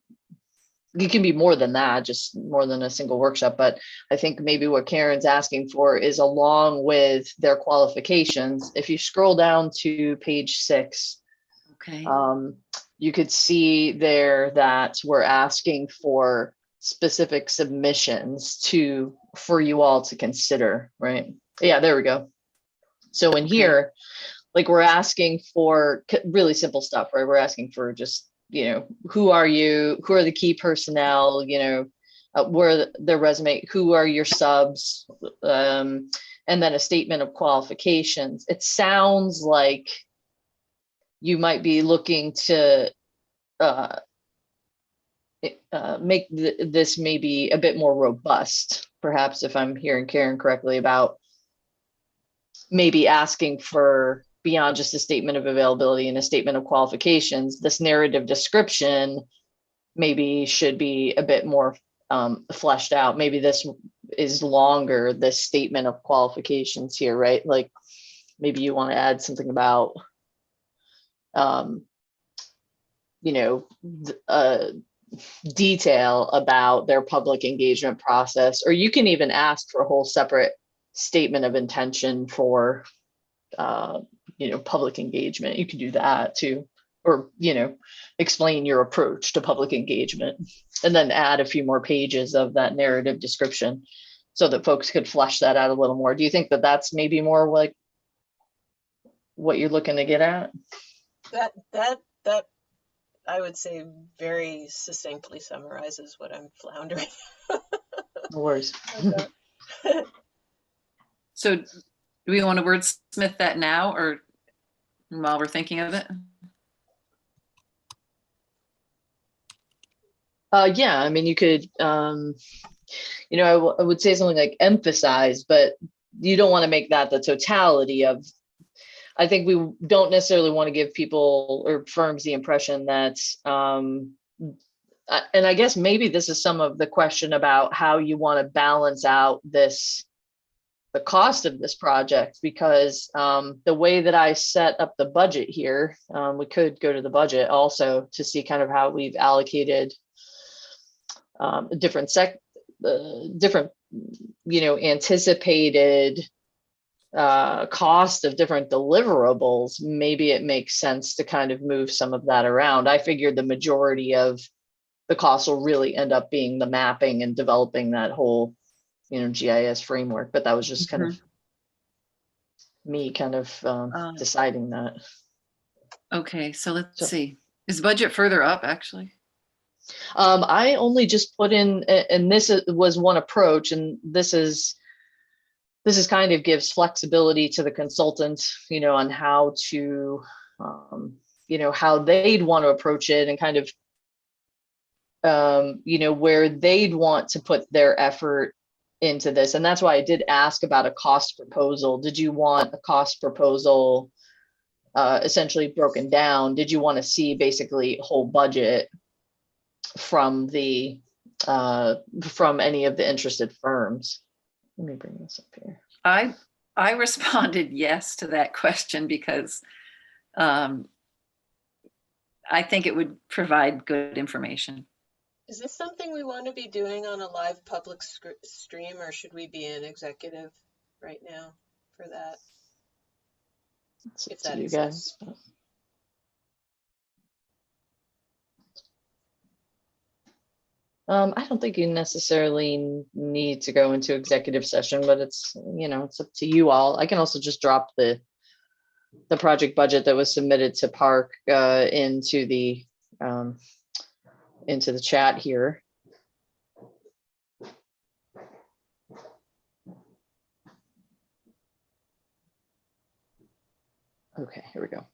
more than that, just more than a single workshop. But I think maybe what Karen's asking for is, along with their qualifications, if you scroll down to page 6, okay, you could see there that we're asking for specific submissions for you all to consider, right? Yeah, there we go. So in here, we're asking for really simple stuff, right? We're asking for just, who are you? Who are the key personnel? where their resume, who are your subs, and then a statement of qualifications. It sounds like you might be looking to make this maybe a bit more robust, perhaps, if I'm hearing Karen correctly, about maybe asking for beyond just a statement of availability and a statement of qualifications. This narrative description maybe should be a bit more fleshed out. Maybe this is longer, this statement of qualifications here, right? Like maybe you want to add something about, detail about their public engagement process, or you can even ask for a whole separate statement of intention for, public engagement. You can do that too, or, explain your approach to public engagement, and then add a few more pages of that narrative description so that folks could flesh that out a little more. Do you think that that's maybe more like what you're looking to get at? That I would say very succinctly summarizes what I'm floundering. No worries. So do we want to wordsmith that now or while we're thinking of it? Yeah, I mean, you could, I would say something like emphasize, but you don't want to make that the totality of. I think we don't necessarily want to give people or firms the impression that, and I guess maybe this is some of the question about how you want to balance out the cost of this project, because the way that I set up the budget here, we could go to the budget also to see kind of how we've allocated different anticipated cost of different deliverables. Maybe it makes sense to kind of move some of that around. I figured the majority of the costs will really end up being the mapping and developing that whole, GIS framework, but that was just kind of me kind of deciding that. Okay, so let's see. Is budget further up actually? I only just put in, and this was one approach, and this is kind of gives flexibility to the consultant, on how to, how they'd want to approach it, and kind of, where they'd want to put their effort into this. And that's why I did ask about a cost proposal. Did you want a cost proposal essentially broken down? Did you want to see basically whole budget from any of the interested firms? Let me bring this up here. I responded yes to that question because I think it would provide good information. Is this something we want to be doing on a live public stream, or should we be in executive right now for that? If that you guys. I don't think you necessarily need to go into executive session, but it's, it's up to you all. I can also just drop the project budget that was submitted to Park into the chat here. Okay, here we go.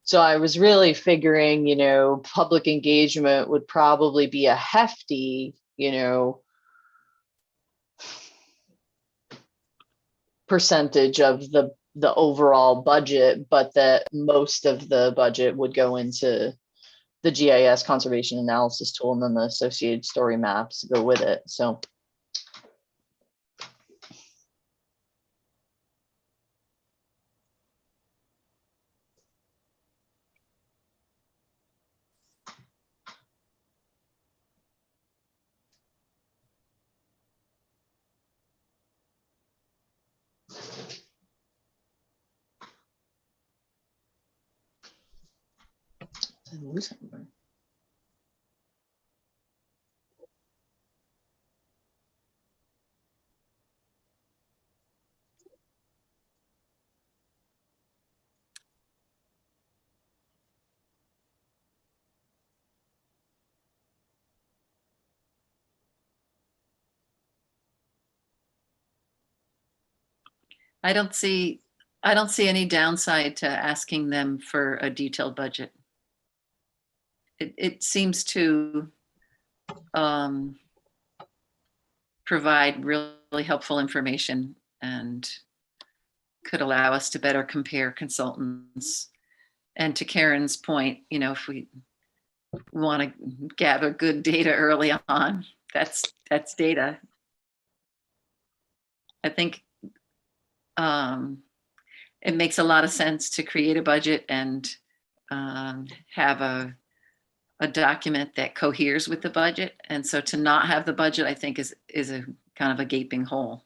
So I was really figuring, public engagement would probably be a hefty, percentage of the overall budget, but that most of the budget would go into the GIS conservation analysis tool, and then the associated story maps go with it. So. Did I lose it? I don't see any downside to asking them for a detailed budget. It seems to provide really helpful information and could allow us to better compare consultants. And to Karen's point, if we want to gather good data early on, that's data. I think it makes a lot of sense to create a budget and have a document that coheres with the budget. And so to not have the budget, I think is a kind of a gaping hole.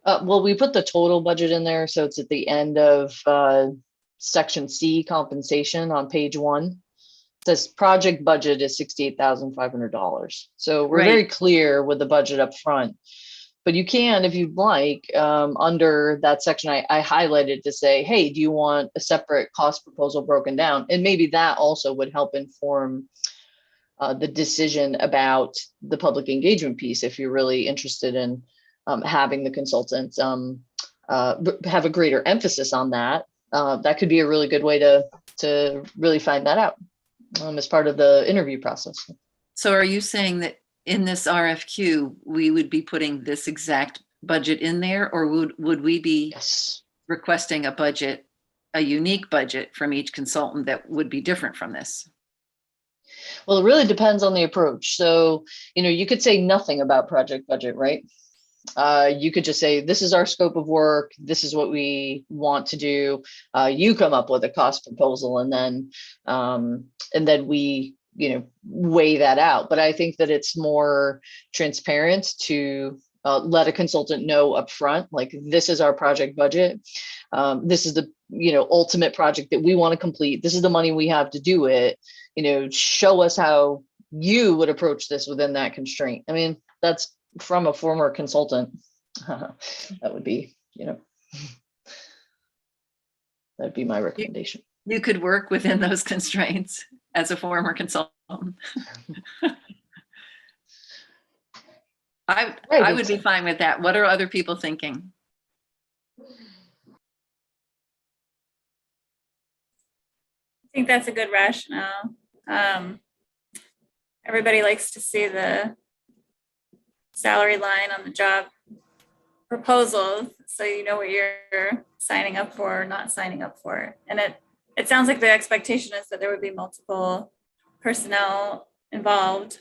Well, we put the total budget in there, so it's at the end of section C, compensation on page 1. It says project budget is $68,500. So we're very clear with the budget up front. But you can, if you'd like, under that section, I highlighted to say, hey, do you want a separate cost proposal broken down? And maybe that also would help inform the decision about the public engagement piece if you're really interested in having the consultants have a greater emphasis on that. That could be a really good way to really find that out as part of the interview process. So are you saying that in this RFQ, we would be putting this exact budget in there, or would we be requesting a budget, a unique budget from each consultant that would be different from this? Well, it really depends on the approach. So, you could say nothing about project budget, right? You could just say, this is our scope of work. This is what we want to do. You come up with a cost proposal, and then we, weigh that out. But I think that it's more transparent to let a consultant know upfront, like, this is our project budget. This is the, ultimate project that we want to complete. This is the money we have to do it. Show us how you would approach this within that constraint. I mean, that's from a former consultant. That would be, that'd be my recommendation. You could work within those constraints as a former consultant. I would be fine with that. What are other people thinking? I think that's a good rationale. Everybody likes to see the salary line on the job proposal, so you know what you're signing up for or not signing up for. And it sounds like the expectation is that there would be multiple personnel involved.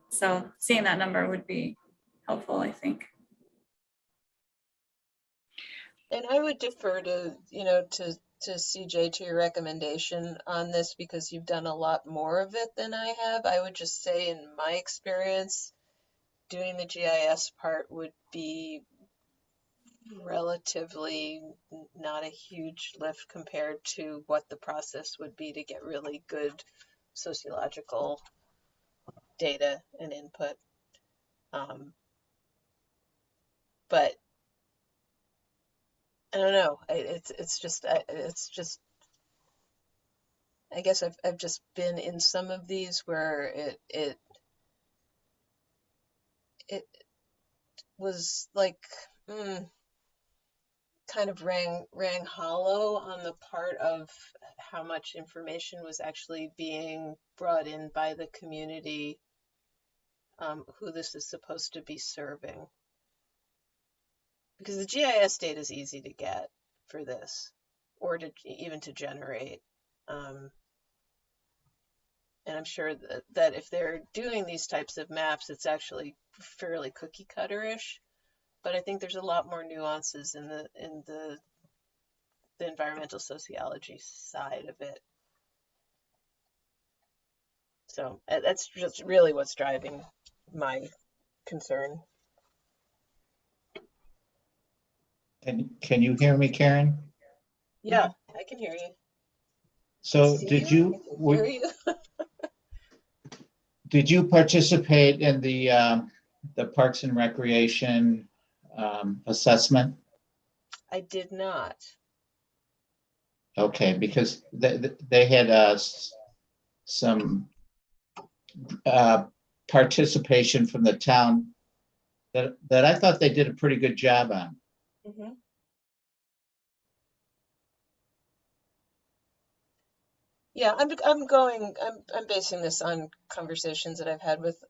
So seeing that number would be helpful, I think. And I would defer to CJ, to your recommendation on this, because you've done a lot more of it than I have. I would just say, in my experience, doing the GIS part would be relatively not a huge lift compared to what the process would be to get really good sociological data and input. But I don't know. It's just I guess I've just been in some of these where it was like kind of rang hollow on the part of how much information was actually being brought in by the community, who this is supposed to be serving. Because the GIS data is easy to get for this, or even to generate. And I'm sure that if they're doing these types of maps, it's actually fairly cookie cutter-ish. But I think there's a lot more nuances in the environmental sociology side of it. So that's just really what's driving my concern. Can you hear me, Karen? Yeah, I can hear you. So Hear you? Did you participate in the Parks and Recreation assessment? I did not. Okay, because they had some participation from the town that I thought they did a pretty good job on. Mhm. Yeah, I'm basing this on conversations that I've had with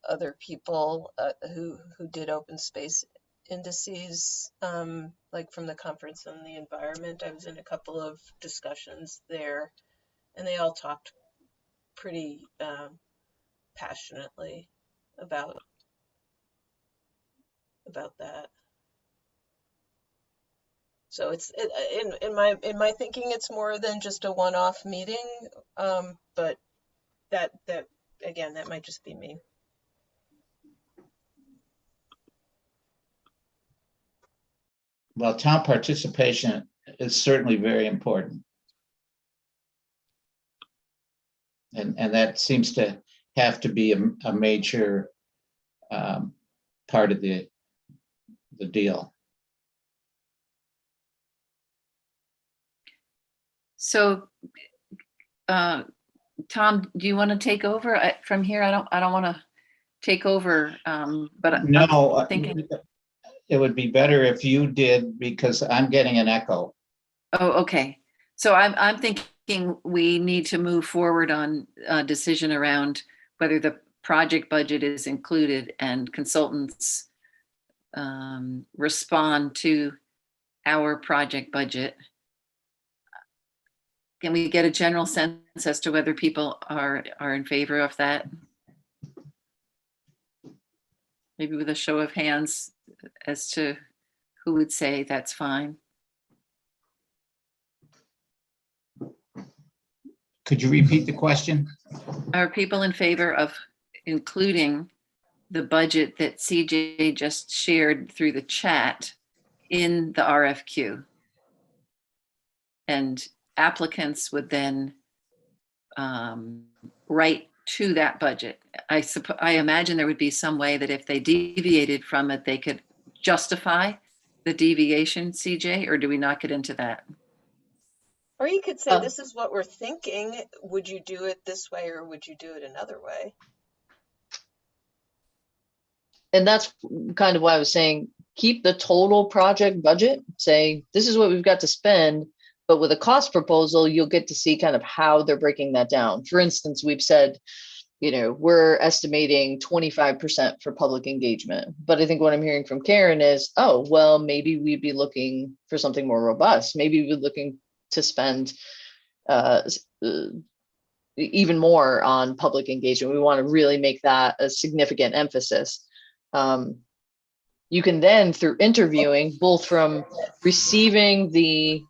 other people who did open space indices, like from the Conference on the Environment. I was in a couple of discussions there, and they all talked pretty passionately about that. So in my thinking, it's more than just a one-off meeting, but that again, that might just be me. Well, town participation is certainly very important. And that seems to have to be a major part of the deal. So, Tom, do you want to take over from here? I don't want to take over, but No, I'm thinking. it would be better if you did, because I'm getting an echo. Oh, okay. So I'm thinking we need to move forward on a decision around whether the project budget is included and consultants respond to our project budget. Can we get a general sense as to whether people are in favor of that? Maybe with a show of hands as to who would say that's fine. Could you repeat the question? Are people in favor of including the budget that CJ just shared through the chat in the RFQ? And applicants would then write to that budget. I imagine there would be some way that if they deviated from it, they could justify the deviation, CJ, or do we not get into that? Or you could say, this is what we're thinking. Would you do it this way, or would you do it another way? And that's kind of why I was saying, keep the total project budget, say, this is what we've got to spend, but with a cost proposal, you'll get to see kind of how they're breaking that down. For instance, we've said, we're estimating 25% for public engagement. But I think what I'm hearing from Karen is, oh, well, maybe we'd be looking for something more robust. Maybe we're looking to spend even more on public engagement. We want to really make that a significant emphasis. You can then, through interviewing, both from receiving the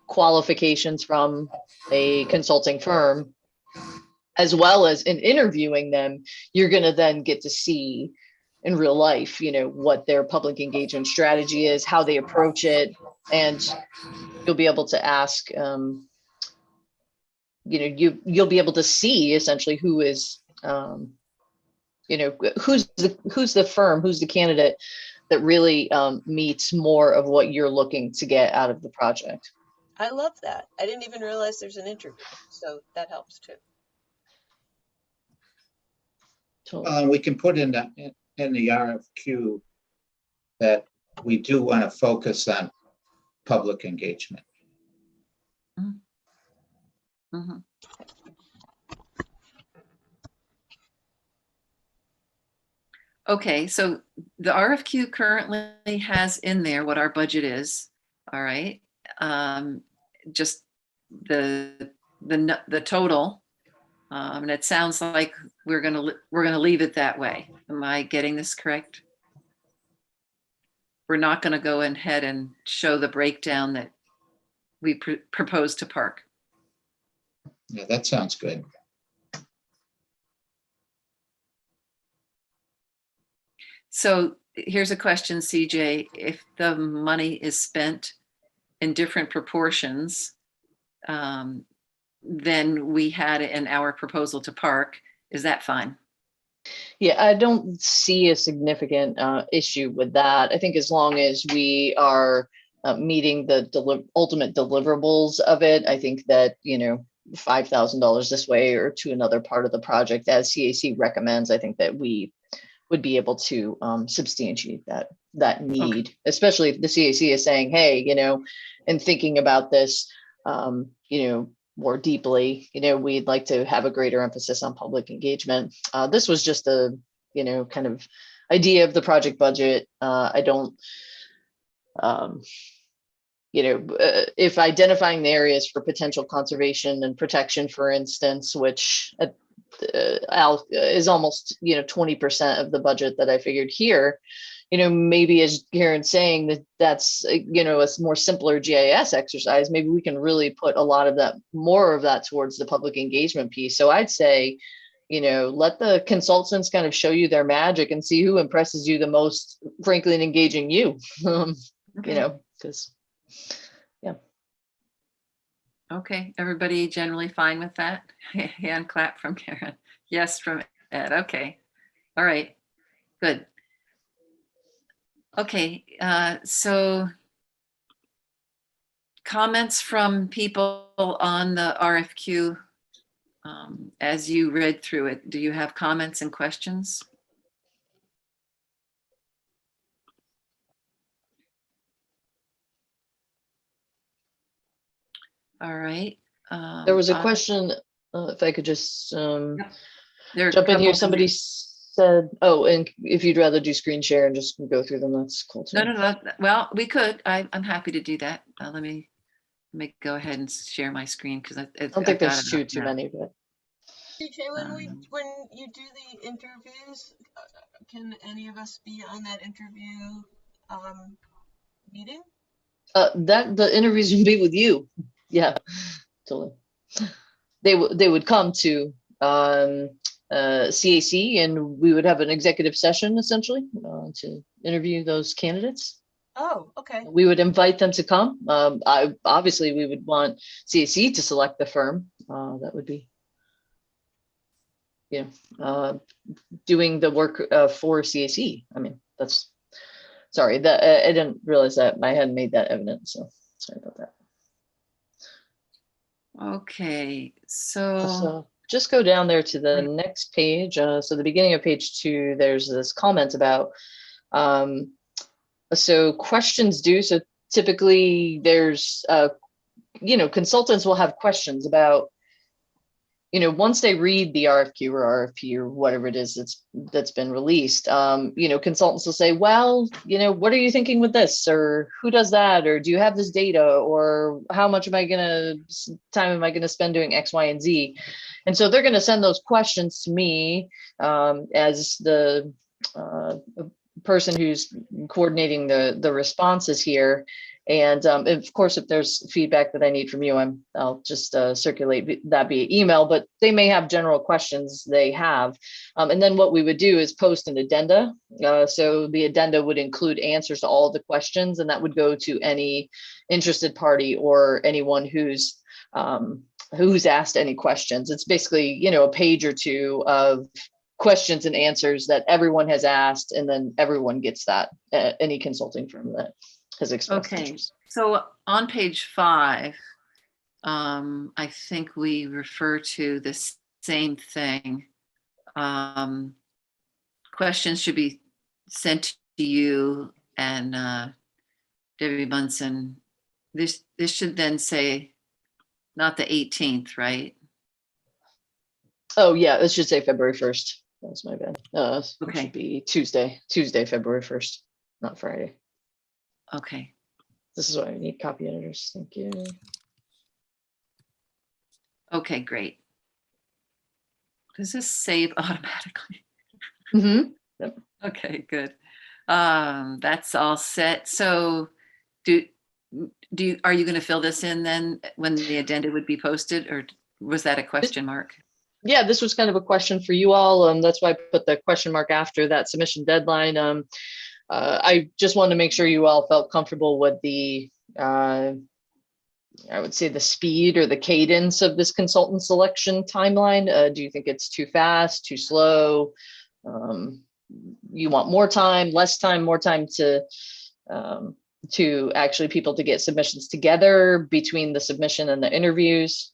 qualifications from a consulting firm, as well as in interviewing them, you're going to then get to see in real life, what their public engagement strategy is, how they approach it, and you'll be able to ask, you'll be able to see essentially who is, who's the firm, who's the candidate that really meets more of what you're looking to get out of the project. I love that. I didn't even realize there's an interview, so that helps too. We can put in the RFQ that we do want to focus on public engagement. Mm-hmm. Okay, so the RFQ currently has in there what our budget is. All right, just the total, and it sounds like we're gonna leave it that way. Am I getting this correct? We're not going to go ahead and show the breakdown that we propose to Park. Yeah, that sounds good. So here's a question, CJ. If the money is spent in different proportions than we had in our proposal to Park, is that fine? Yeah, I don't see a significant issue with that. I think as long as we are meeting the ultimate deliverables of it, I think that, $5,000 this way or to another part of the project as CAC recommends, I think that we would be able to substantiate that that need, especially if the CAC is saying, hey, and thinking about this, more deeply, we'd like to have a greater emphasis on public engagement. This was just a, kind of idea of the project budget. I don't, if identifying the areas for potential conservation and protection, for instance, which is almost 20% of the budget that I figured here, maybe as Karen's saying that's a more simpler GIS exercise, maybe we can really put a lot of that, more of that towards the public engagement piece. So I'd say, let the consultants kind of show you their magic and see who impresses you the most, frankly, in engaging you, because Okay, everybody generally fine with that? Hand clap from Karen. Yes, from Ed. Okay. All right, good. Okay, so comments from people on the RFQ as you read through it. Do you have comments and questions? All right. there was a question, if I could just There are a jump in here. couple- Somebody said, oh, and if you'd rather do screen share and just go through them, that's cool too. No. Well, we could. I'm happy to do that. Let me go ahead and share my screen because I don't think there's too many, but DJ, when you do the interviews, can any of us be on that interview meeting? the interviews would be with you. Yeah, totally. They would come to CAC, and we would have an executive session essentially to interview those candidates. Oh, okay. We would invite them to come. Obviously we would want CAC to select the firm. That would be, doing the work for CAC. I mean, that's, sorry, that I didn't realize that I hadn't made that evident. So sorry about that. Okay, so just go down there to the next page. So the beginning of page 2, there's this comment about, so questions due. So typically there's, consultants will have questions about, once they read the RFQ or RFP or whatever it is that's been released, consultants will say, well, what are you thinking with this, or who does that, or do you have this data, or how much time am I gonna spend doing X, Y, and Z? And so they're gonna send those questions to me as the person who's coordinating the responses here. And of course, if there's feedback that I need from you, I'll just circulate that via email, but they may have general questions they have. And then what we would do is post an addenda. So the addenda would include answers to all the questions, and that would go to any interested party or anyone who's asked any questions. It's basically, a page or two of questions and answers that everyone has asked, and then everyone gets that, any consulting firm that has expressed interest. So on page 5, I think we refer to the same thing. Questions should be sent to you and Debbie Bunsen. This should then say not the 18th, right? Oh yeah, it should say February 1st. That's my bad. It Okay. should be Tuesday, February 1st, not Friday. Okay. This is why I need copy editors. Thank you. Okay, great. Does this save automatically? Mm-hmm. Yep. Okay, good. That's all set. So are you going to fill this in then when the addenda would be posted, or was that a question mark? Yeah, this was kind of a question for you all. That's why I put the question mark after that submission deadline. I just wanted to make sure you all felt comfortable with the, I would say, the speed or the cadence of this consultant selection timeline. Do you think it's too fast, too slow? You want more time, less time, more time to actually people to get submissions together between the submission and the interviews?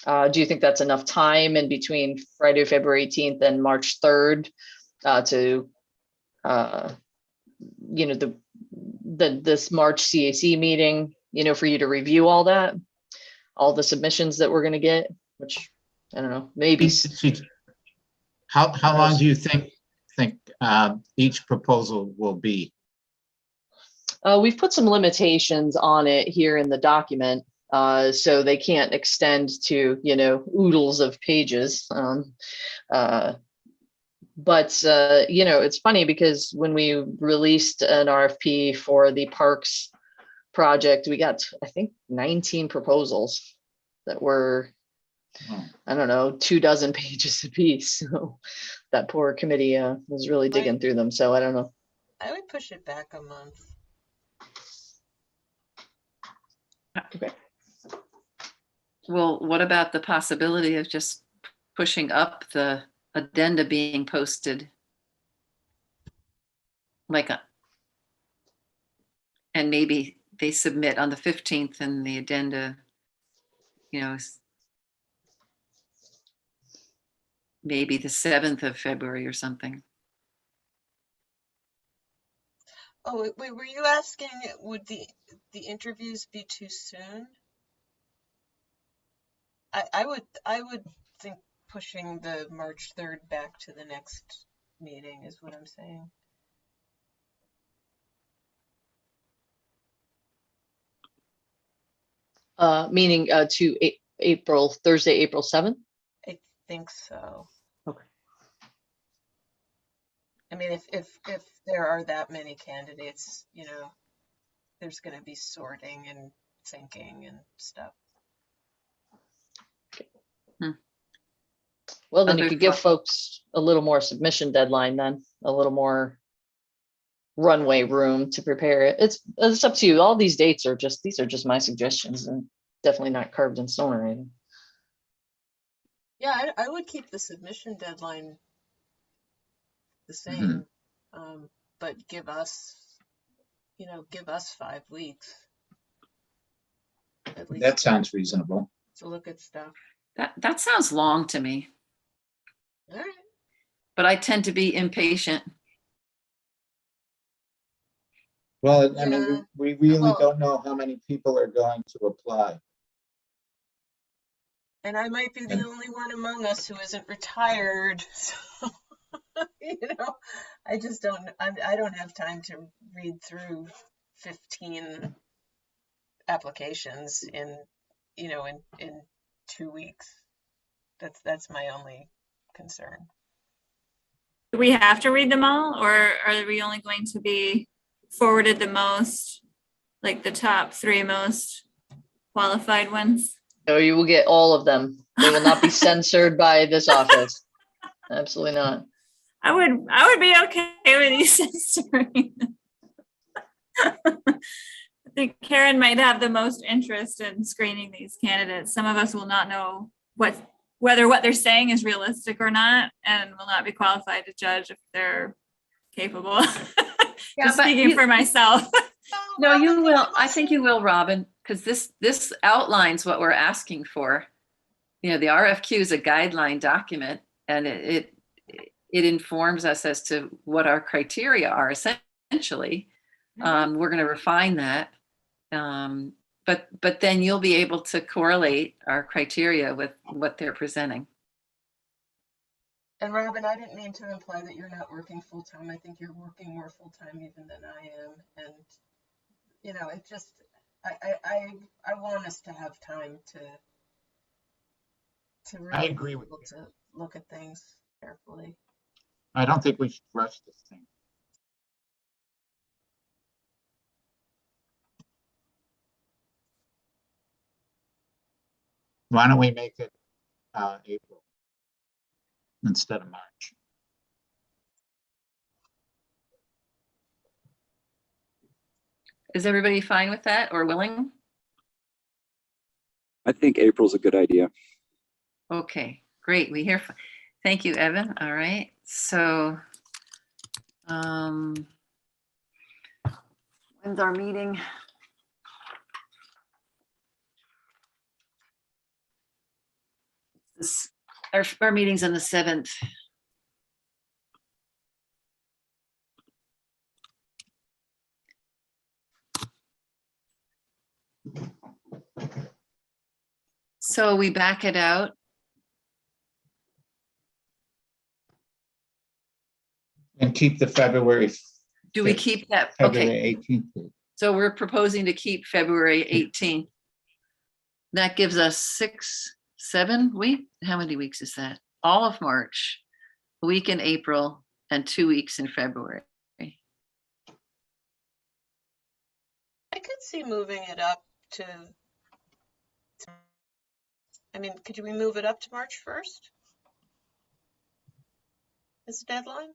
Do you think that's enough time in between Friday, February 18th and March 3rd to this March CAC meeting, for you to review all that, all the submissions that we're going to get, which I don't know, maybe. How long do you think each proposal will be? We've put some limitations on it here in the document, so they can't extend to, oodles of pages. But it's funny because when we released an RFP for the parks project, we got, I think, 19 proposals that were, I don't know, 24 pages apiece. So that poor committee was really digging through them. So I don't know. I would push it back a month. Okay. Well, what about the possibility of just pushing up the addenda being posted? And maybe they submit on the 15th and the addenda, maybe the 7th of February or something. Oh, wait, were you asking, would the interviews be too soon? I would think pushing the March 3rd back to the next meeting is what I'm saying. Meaning to Thursday, April 7th? I think so. Okay. I mean, if there are that many candidates, there's going to be sorting and thinking and stuff. Well, then you could give folks a little more submission deadline, then a little more runway room to prepare it. It's up to you. All these dates are just my suggestions, and definitely not carved in stone or anything. Yeah, I would keep the submission deadline the same, but give us 5 weeks. At least That sounds reasonable. to look at stuff. That sounds long to me. All right. But I tend to be impatient. Well, I mean, we really don't know how many people are going to apply. And I might be the only one among us who isn't retired. So, I just I don't have time to read through 15 applications in 2 weeks. That's my only concern. Do we have to read them all, or are we only going to be forwarded the most, like the top 3 most qualified ones? No, you will get all of them. They will not be censored by this office. Absolutely not. I would be okay with you censoring. I think Karen might have the most interest in screening these candidates. Some of us will not know whether what they're saying is realistic or not, and will not be qualified to judge if they're capable. Just speaking for myself. No, you will. I think you will, Robin, because this outlines what we're asking for. The RFQ is a guideline document, and it informs us as to what our criteria are essentially. We're going to refine that. But then you'll be able to correlate our criteria with what they're presenting. And Robin, I didn't mean to imply that you're not working full time. I think you're working more full time even than I am. And it just I want us to have time to really I agree with you. To look at things carefully. I don't think we should rush this thing. Why don't we make it April instead of March? Is everybody fine with that or willing? I think April's a good idea. Okay, great. Thank you, Evan. All right. So when's our meeting? Our meeting's on the 7th. So we back it out. And keep the February, Do we Feb- keep that? February Okay, 18th. so we're proposing to keep February 18th. That gives us 6, 7 weeks. How many weeks is that? All of March, a week in April, and 2 weeks in February. I could see moving it up to, I mean, could we move it up to March 1st? As a deadline?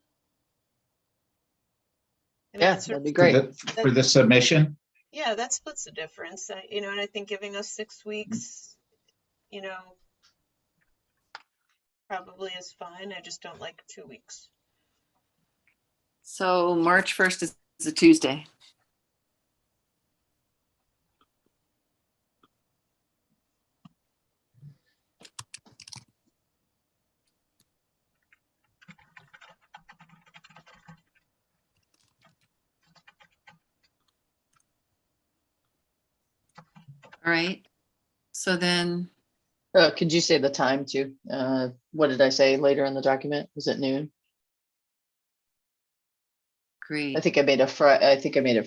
I mean, Yeah, it's that'd be For great. for the submission. Yeah, that splits the difference, you know, and I think giving us 6 weeks, you know, probably is fine. I just don't like 2 weeks. So March 1st is a Tuesday. All right. So then, Could you say the time too? What did I say later in the document? Was it noon? great. I think I made it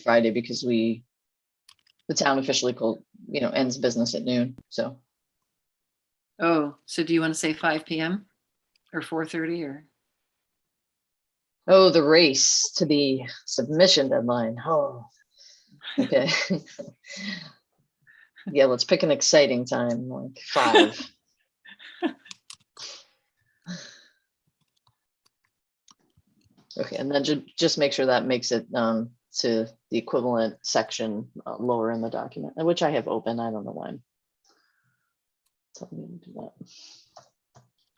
Friday because the town officially ends business at noon. So Oh, so do you want to say 5 p.m. or 4:30 or? the race to the submission deadline. Oh, okay. Yeah, let's pick an exciting time, like 5. Okay, and then just make sure that makes it to the equivalent section lower in the document, which I have open. I don't know why I'm telling you to do that.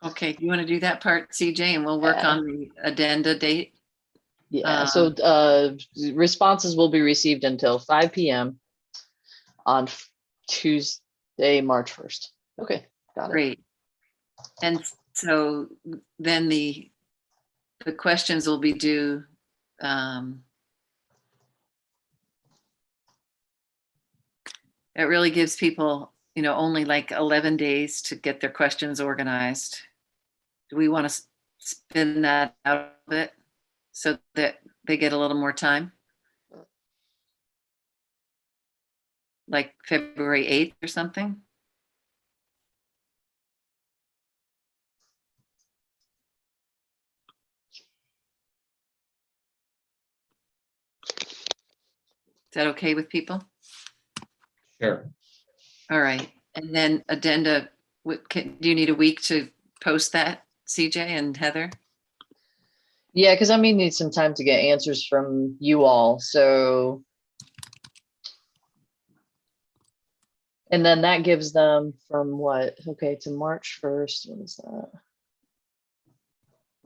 Okay, you want to do that part, CJ, and we'll work Yeah. on the addenda date. Yeah, so responses will be received until 5 p.m. on Tuesday, March 1st. Okay, got it. Great. And so then the questions will be due. It really gives people, only like 11 days to get their questions organized. Do we want to spin that out a bit so that they get a little more time? Like February 8th or something? Is that okay with people? Sure. All right. And then addenda, do you need a week to post that, CJ and Heather? Yeah, because I may need some time to get answers from you all. So, and then that gives them from what? Okay, to March 1st. What is that?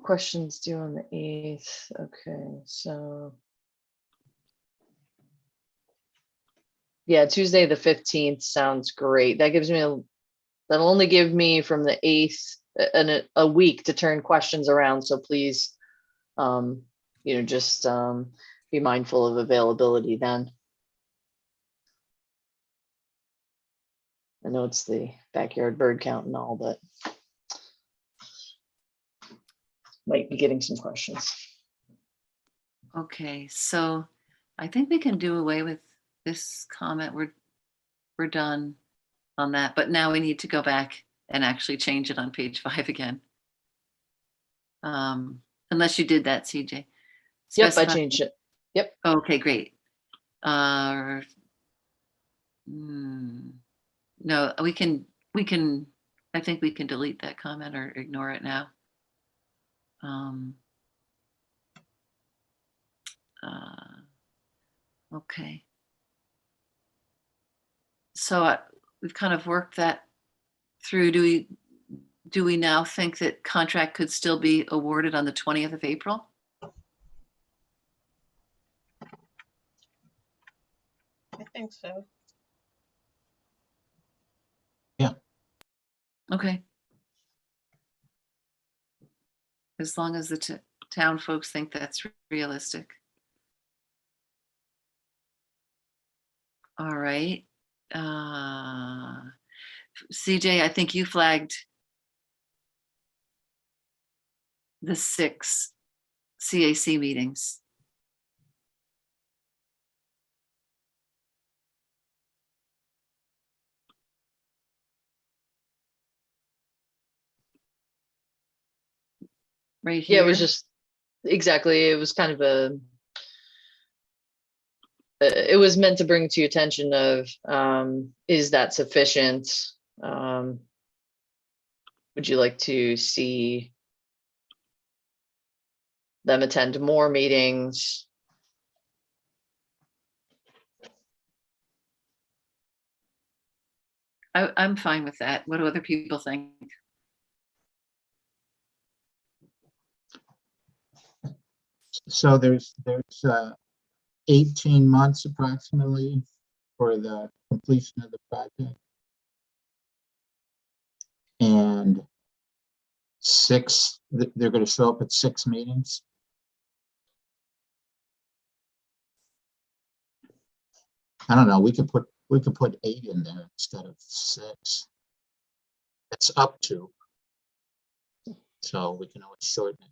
Questions due on the 8th. Okay, so. Yeah, Tuesday the 15th sounds great. That gives me that'll only give me from the 8th a week to turn questions around. So please, just be mindful of availability then. I know it's the backyard bird count and all, but might be getting some questions. Okay, so I think we can do away with this comment. We're done on that, but now we need to go back and actually change it on page 5 again. Unless you did that, CJ. Yep, I changed it. Yep. Okay, great. No, we can, I think we can delete that comment or ignore it now. Okay. So we've kind of worked that through. Do we now think that contract could still be awarded on the 20th of April? I think so. Yeah. Okay. As long as the town folks think that's realistic. All right. CJ, I think you flagged the 6 CAC meetings. Right here. Yeah, it was just exactly. It was kind of it was meant to bring to your attention of, is that sufficient? Would you like to see them attend more meetings? I'm fine with that. What do other people think? So there's 18 months approximately for the completion of the project. And they're going to show up at 6 meetings. I don't know, we could put 8 in there instead of 6. It's up to. So we can always shorten it.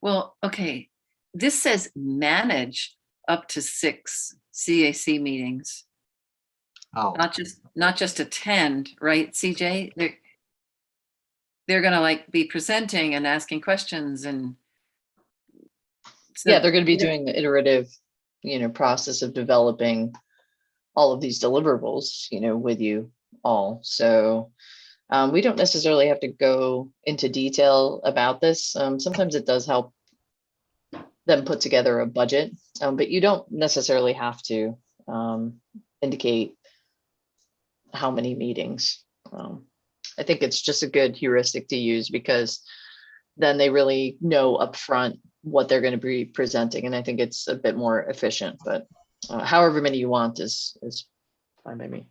Well, okay. This says manage up to 6 CAC meetings, Oh, not just attend, right, CJ? They're gonna like be presenting and asking questions and. So, Yeah, they're going to be doing the iterative, process of developing all of these deliverables, with you all. So we don't necessarily have to go into detail about this. Sometimes it does help them put together a budget, but you don't necessarily have to indicate how many meetings. I think it's just a good heuristic to use, because then they really know upfront what they're going to be presenting. And I think it's a bit more efficient, but however many you want is fine by me.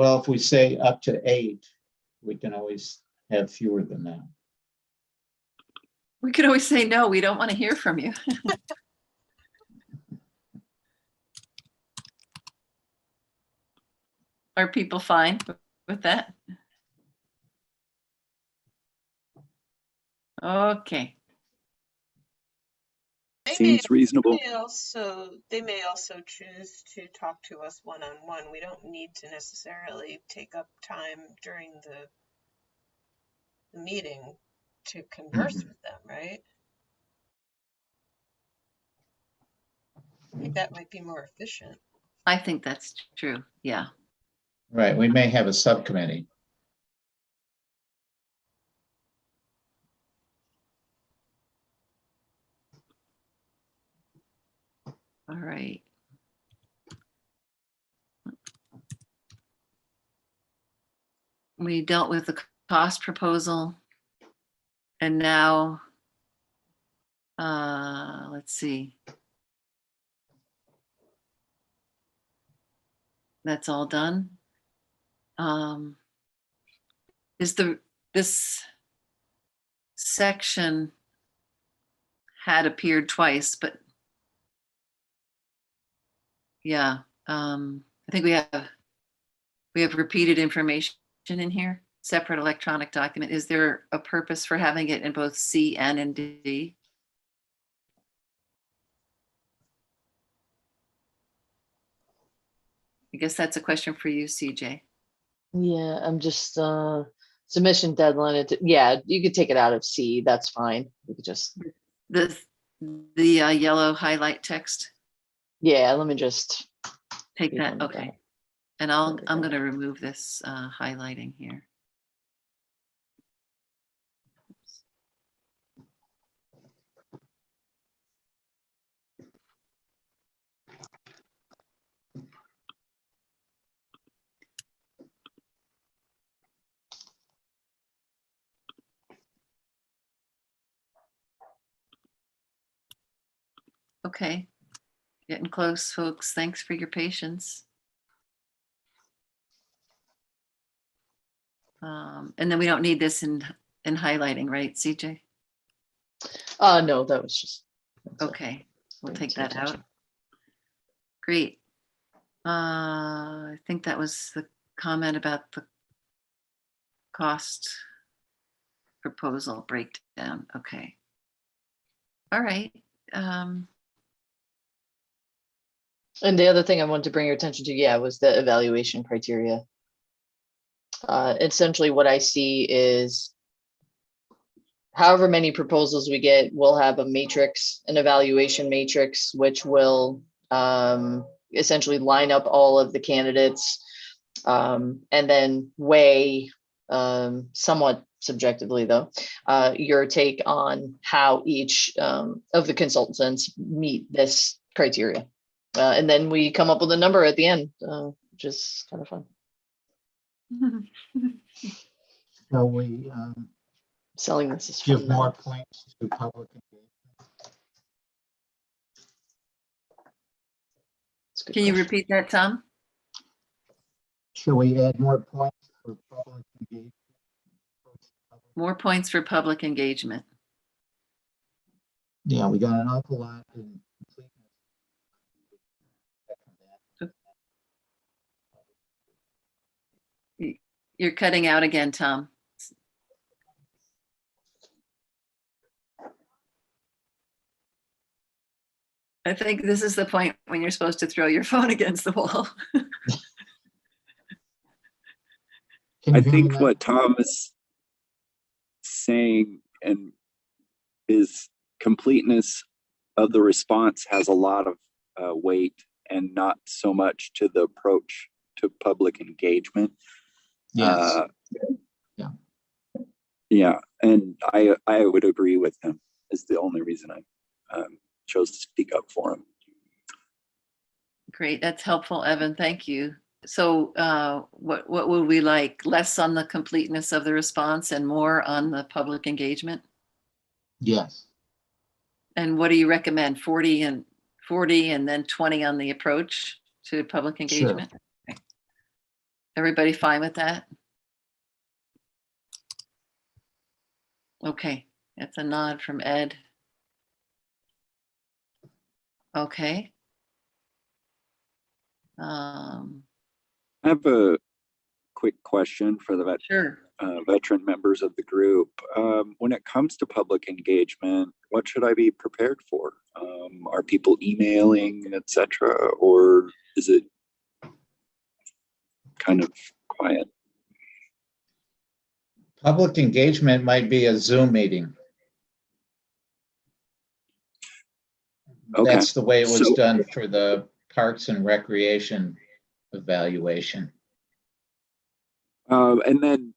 well, if we say up to 8, we can always have fewer than that. we could always say, no, we don't want to hear from you. Are people fine with that? Okay. Seems reasonable. They may also choose to talk to us one-on-one. We don't need to necessarily take up time during the meeting to converse with them, right? I think that might be more efficient. I think that's true. Yeah. Right, we may have a subcommittee. All right. We dealt with the cost proposal. And now, let's see. That's all done. This section had appeared twice, but yeah, I think we have repeated information in here, separate electronic document. Is there a purpose for having it in both C and in D? I guess that's a question for you, CJ. Yeah, I'm just submission deadline. You could take it out of C. That's fine. We could just The yellow highlight text. let me just Take that. rename Okay. that. And There we I'm go. going to remove this highlighting here. Okay. Getting close, folks. Thanks for your patience. And then we don't need this in highlighting, right, CJ? No, that was just. that's it. Okay, we'll Bring it take to that out. attention. Great. I think that was the comment about the cost proposal breakdown. Okay. All right. And the other thing I wanted to bring your attention to, yeah, was the evaluation criteria. Essentially what I see is however many proposals we get, we'll have a matrix, an evaluation matrix, which will essentially line up all of the candidates and then weigh somewhat subjectively though, your take on how each of the consultants meet this criteria. And then we come up with a number at the end, which is kind of fun. So we Selling this is give fun. more points to public engagement. It's a good Can you question. repeat that, Tom? Shall we add more points for public engagement? More points for public engagement. Yeah, we got an awful lot in completeness. You're cutting out again, Tom. I think this is the point when you're supposed to throw your phone against the wall. Can I you hear me think now? what Tom is saying and is completeness of the response has a lot of weight and not so much to the approach to public engagement. Yes. Yeah. Yeah, and I would agree with him. Is the only reason I chose to speak up for him. Great, that's helpful, Evan. Thank you. So what would we like? Less on the completeness of the response and more on the public engagement? Yes. And what do you recommend? 40 and then 20 on the approach to public engagement? Sure. Okay. Everybody fine with that? Okay, that's a nod from Ed. Okay. I have a quick question for the Sure. veteran members of the group. When it comes to public engagement, what should I be prepared for? Are people emailing, etc., or is it kind of quiet? Public engagement might be a Zoom meeting. Okay. That's the way it was So- done for the Parks and Recreation evaluation. And then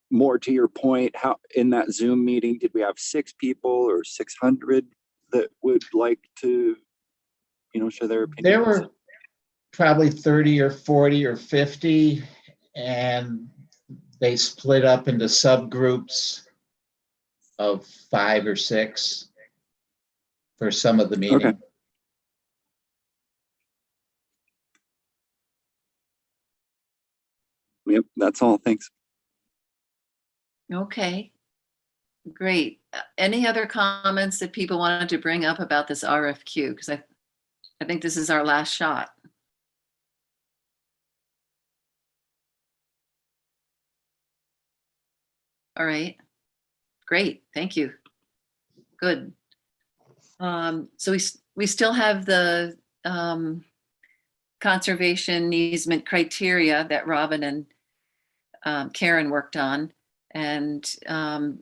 more to your point, how in that Zoom meeting, did we have 6 people or 600 that would like to, share their opinions? There were probably 30 or 40 or 50, and they split up into subgroups of 5 or 6 for some of the meeting. Okay. Yep, that's all. Thanks. Okay, great. Any other comments that people wanted to bring up about this RFQ? Because I think this is our last shot. All right, great, thank you. Good. So we still have the conservation easement criteria that Robin and Karen worked on. And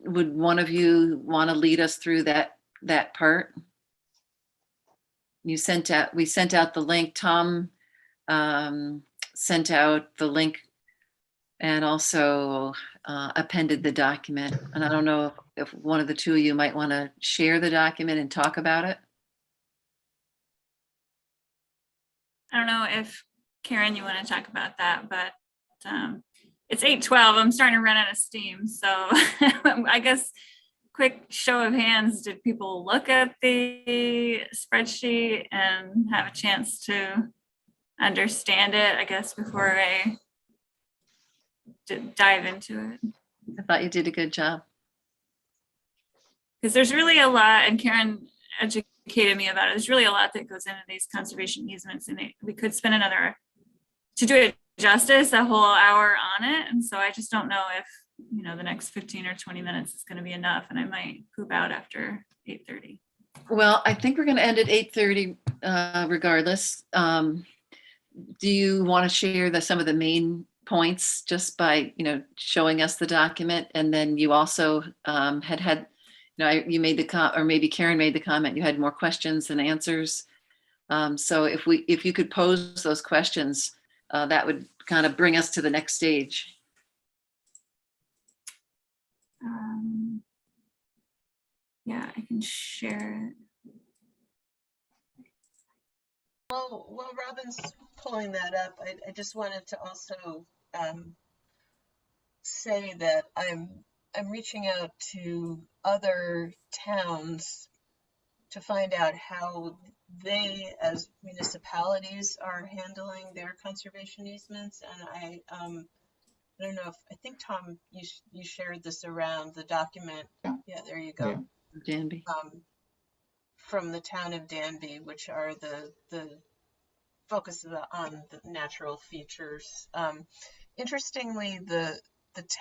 would one of you want to lead us through that part? We sent out the link. Tom sent out the link and also appended the document. And I don't know if one of the two of you might want to share the document and talk about it. I don't know if Karen, you want to talk about that, but it's 8:12. I'm starting to run out of steam. So I guess quick show of hands. Did people look at the spreadsheet and have a chance to understand it, I guess, before I dive into it. I thought you did a good job. Because there's really a lot, and Karen educated me about it. There's really a lot that goes into these conservation easements, and we could spend to do it justice, a whole hour on it. And so I just don't know if, the next 15 or 20 minutes is going to be enough, and I might poop out after 8:30. Well, I think we're going to end at 8:30 regardless. Do you want to share some of the main points just by, showing us the document? And then you also you made or maybe Karen made the comment, you had more questions than answers. So if you could pose those questions, that would kind of bring us to the next stage. Yeah, I can share it. Well, while Robin's pulling that up, I just wanted to also say that I'm reaching out to other towns to find out how they, as municipalities, are handling their conservation easements. And I don't know I think Tom, you shared this around the document. Yeah, there you go. Danby. From the town of Danby, which are the focus on the natural features. Interestingly, the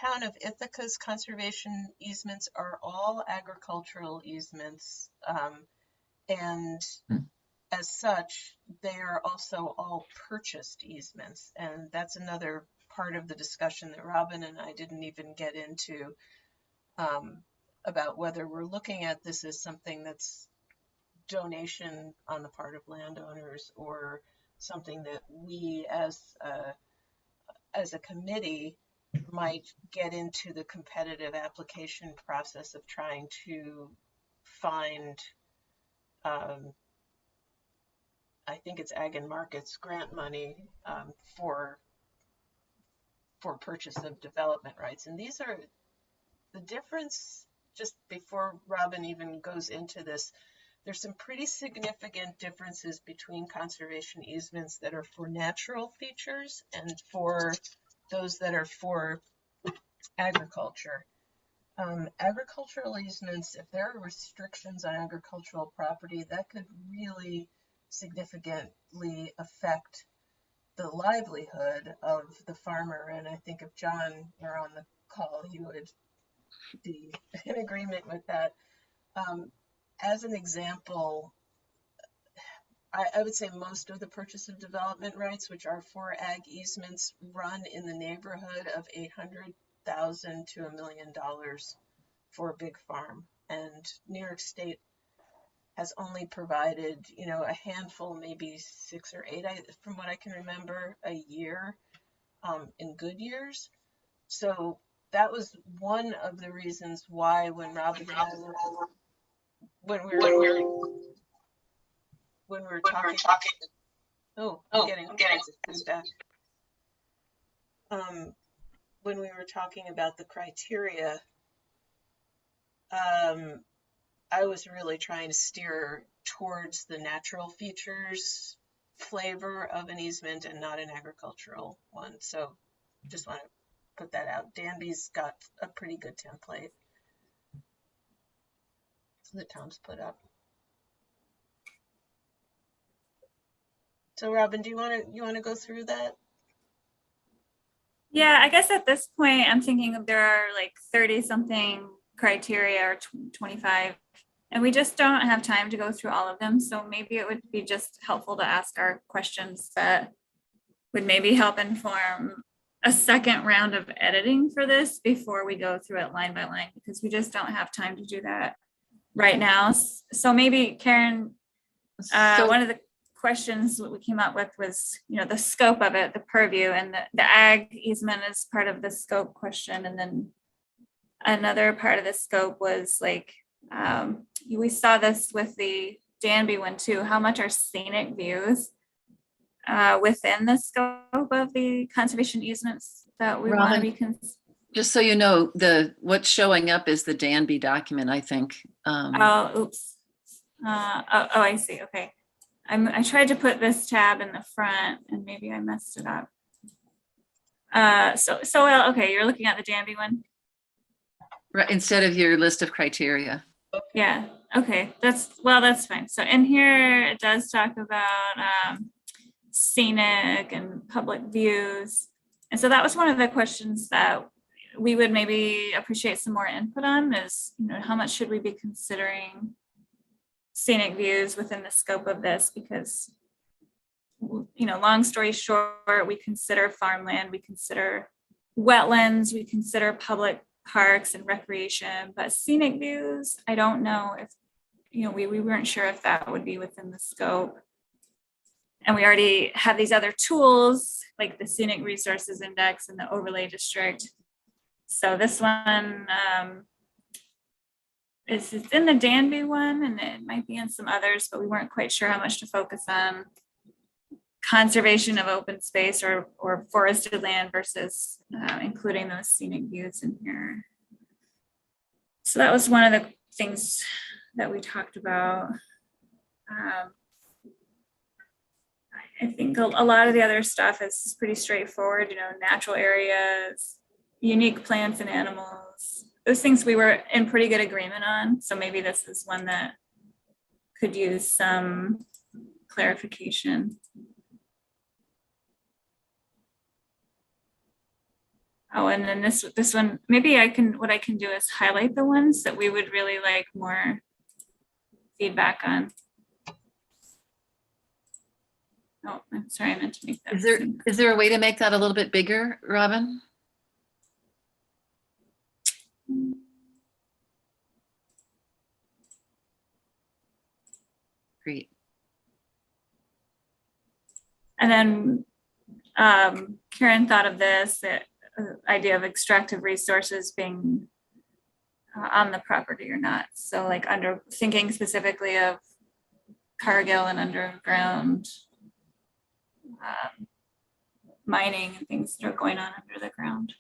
town of Ithaca's conservation easements are all agricultural easements, and as such, they are also all purchased easements, and that's another part of the discussion that Robin and I didn't even get into, about whether we're looking at this as something that's donation on the part of landowners, or something that we as a committee might get into the competitive application process of trying to find, I think it's Ag and Markets grant money for purchase of development rights. And these are the difference. Just before Robin even goes into this, there's some pretty significant differences between conservation easements that are for natural features and for those that are for agriculture. Agricultural easements, if there are restrictions on agricultural property, that could really significantly affect the livelihood of the farmer. And I think if John were on the call, he would be in agreement with that. As an example, I would say most of the purchase of development rights, which are for ag easements, run in the neighborhood of $800,000 to $1 million for a big farm. And New York State has only provided, a handful, maybe 6 or 8, from what I can remember, a year in good years. So that was one of the reasons why when Robin and I were, when we were talking. Oh, I'm getting feedback. When we were talking about the criteria, I was really trying to steer towards the natural features flavor of an easement and not an agricultural one. So just want to put that out. Danby's got a pretty good template that Tom's put up. So Robin, do you want to go through that? Yeah, I guess at this point, I'm thinking there are like 30 something criteria or 25, and we just don't have time to go through all of them. So maybe it would be just helpful to ask our questions that would maybe help inform a second round of editing for this before we go through it line by line, because we just don't have time to do that right now. So maybe Karen, one of the questions that we came up with was, the scope of it, the purview, and the ag easement is part of the scope question. And then another part of the scope was like, we saw this with the Danby one too, how much are scenic views within the scope of the conservation easements that we want to be just so you know, what's showing up is the Danby document, I think. Oops. I see. Okay. I tried to put this tab in the front and maybe I messed it up. Okay, you're looking at the Danby one? Right, instead of your list of criteria. Yeah, okay, that's fine. So in here, it does talk about scenic and public views. And so that was one of the questions that we would maybe appreciate some more input on is, how much should we be considering scenic views within the scope of this? Because, long story short, we consider farmland, we consider wetlands, we consider public parks and recreation, but scenic views, I don't know if, we weren't sure if that would be within the scope. And we already have these other tools like the Scenic Resources Index and the Overlay District. So this one it's in the Danby one, and it might be in some others, but we weren't quite sure how much to focus on conservation of open space or forested land versus including those scenic views in here. So that was one of the things that we talked about. I think a lot of the other stuff is pretty straightforward, natural areas, unique plants and animals. Those things we were in pretty good agreement on. So maybe this is one that could use some clarification. Oh, and then this one, maybe what I can do is highlight the ones that we would really like more feedback on. Oh, I'm sorry, I meant to make that. Is there a way to make that a little bit bigger, Robin? Great. And then Karen thought of this idea of extractive resources being on the property or not. So like thinking specifically of Cargill and underground mining and things that are going on under the ground.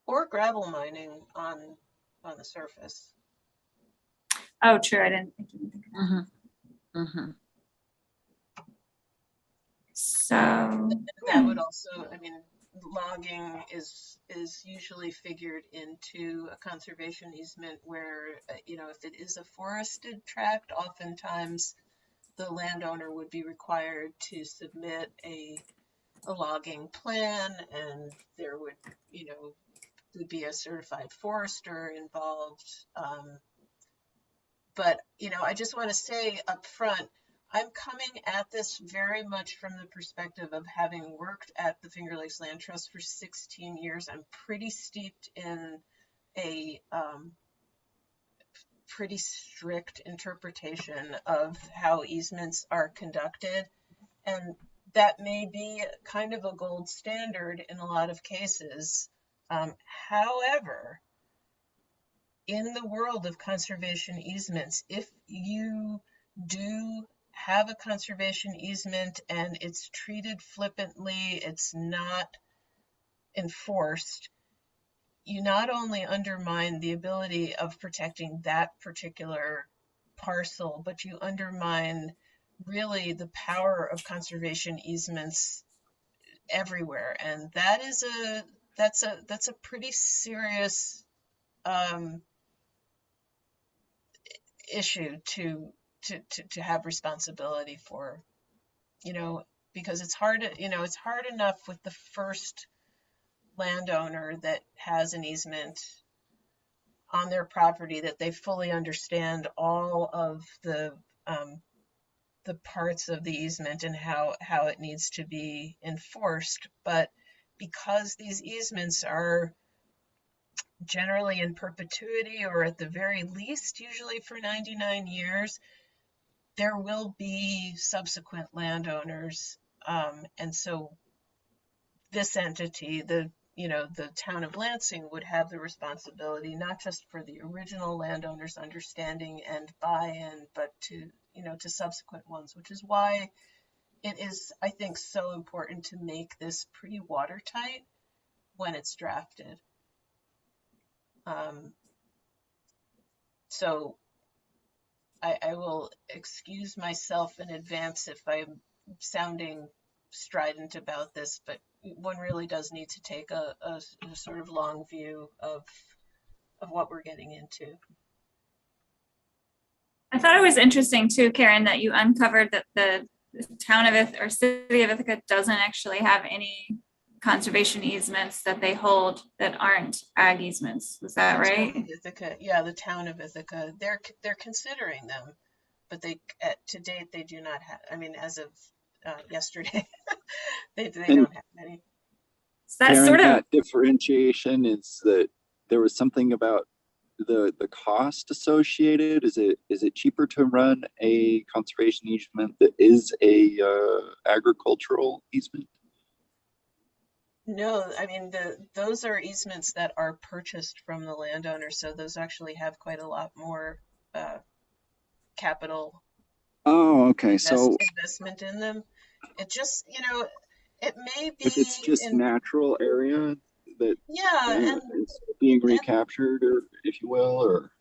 Or gravel mining on the surface. Oh, true. I didn't think of that. Mm-hmm. Mm-hmm. So that would also, logging is usually figured into a conservation easement where, if it is a forested tract, oftentimes the landowner would be required to submit a logging plan, and there would be a certified forester involved. But I just want to say up front, I'm coming at this very much from the perspective of having worked at the Finger Lakes Land Trust for 16 years. I'm pretty steeped in a pretty strict interpretation of how easements are conducted. And that may be kind of a gold standard in a lot of cases. However, in the world of conservation easements, if you do have a conservation easement and it's treated flippantly, it's not enforced, you not only undermine the ability of protecting that particular parcel, but you undermine really the power of conservation easements everywhere. And that's a pretty serious issue to have responsibility for, because it's hard enough with the first landowner that has an easement on their property that they fully understand all of the parts of the easement and how it needs to be enforced. But because these easements are generally in perpetuity, or at the very least usually for 99 years, there will be subsequent landowners, and so this entity, the town of Lansing, would have the responsibility not just for the original landowner's understanding and buy-in, but to subsequent ones, which is why it is, I think, so important to make this pretty watertight when it's drafted. So I will excuse myself in advance if I'm sounding strident about this, but one really does need to take a sort of long view of what we're getting into. I thought it was interesting too, Karen, that you uncovered that the town of Ithaca or city of Ithaca doesn't actually have any conservation easements that they hold that aren't ag easements. Was that The town right? of Ithaca, yeah, the town of Ithaca, they're considering them, but to date they do not have. I mean, as of yesterday, they don't have any. So that's Karen, sort of that differentiation is that there was something about the cost associated. Is it cheaper to run a conservation easement that is a agricultural easement? No, I mean those are easements that are purchased from the landowner, so those actually have quite a lot more capital Oh, okay. So investment in them. It just, it may be if it's just natural area that yeah, is being recaptured, or if you will, or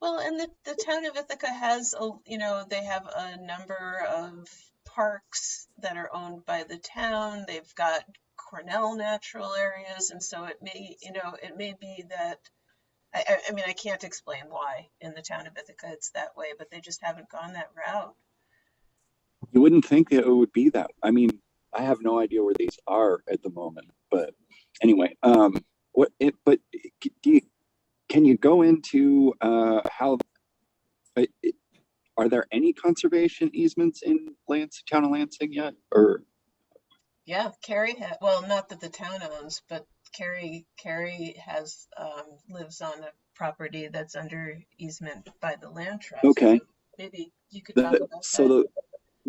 well, and the town of Ithaca has they have a number of parks that are owned by the town. They've got Cornell natural areas, and so it may be that I mean, I can't explain why in the town of Ithaca it's that way, but they just haven't gone that route. you wouldn't think that it would be that. I mean, I have no idea where these are at the moment, but anyway, can you go into how are there any conservation easements in town of Lansing yet, or? Yeah, Carrie well, not that the town owns, but Carrie has lives on a property that's under easement by the land trust. Okay. So maybe you could talk about that.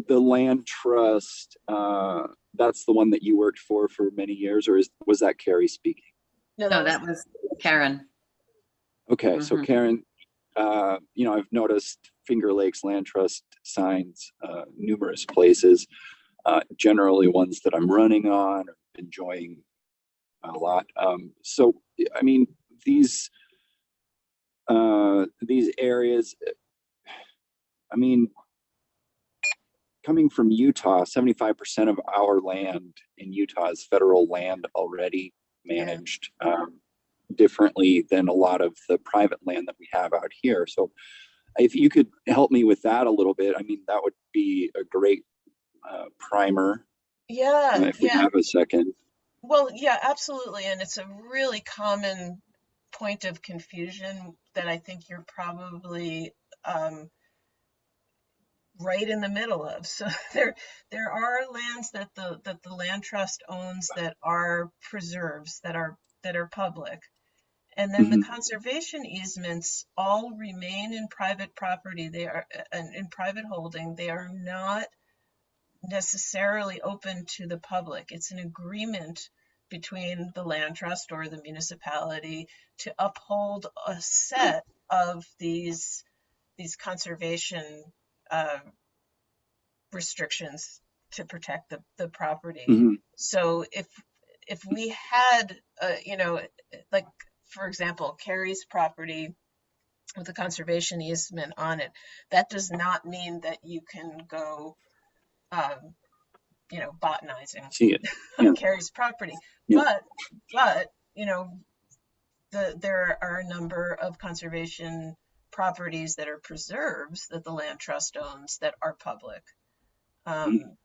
The land trust, that's the one that you worked for many years, or was that Carrie speaking? No, that was Karen. Okay, so Karen, I've noticed Finger Lakes Land Trust signs numerous places, generally ones that I'm running on or enjoying a lot. So, I mean, these areas, I mean, coming from Utah, 75% of our land in Utah is federal land already managed differently than a lot of the private land that we have out here. So if you could help me with that a little bit, I mean, that would be a great primer. Yeah, if we have a second. Well, yeah, absolutely. And it's a really common point of confusion that I think you're probably right in the middle of. So there are lands that the land trust owns that are preserves that are public. And then the conservation easements all remain in private property. They are in private holding. They are not necessarily open to the public. It's an agreement between the land trust or the municipality to uphold a set of these conservation restrictions to protect the property. So if we had like, for example, Carrie's property with a conservation easement on it, that does not mean that you can go botanizing on Carrie's property. But there are a number of conservation properties that are preserves that the land trust owns that are public. And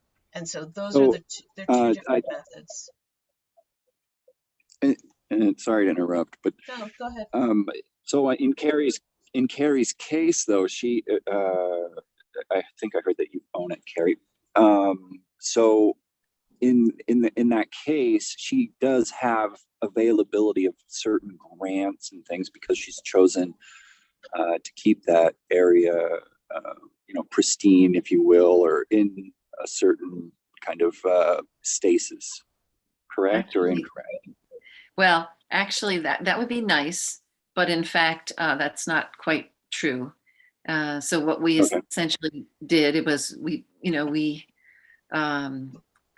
so those are the two different methods. And sorry to interrupt, but no, go ahead. So in Carrie's case, though, she, I think I heard that you own it, Carrie. So in that case, she does have availability of certain grants and things because she's chosen to keep that area, pristine, if you will, or in a certain kind of stasis. Correct or incorrect? Well, actually, that would be nice, but in fact, that's not quite true. So what we essentially did, it was we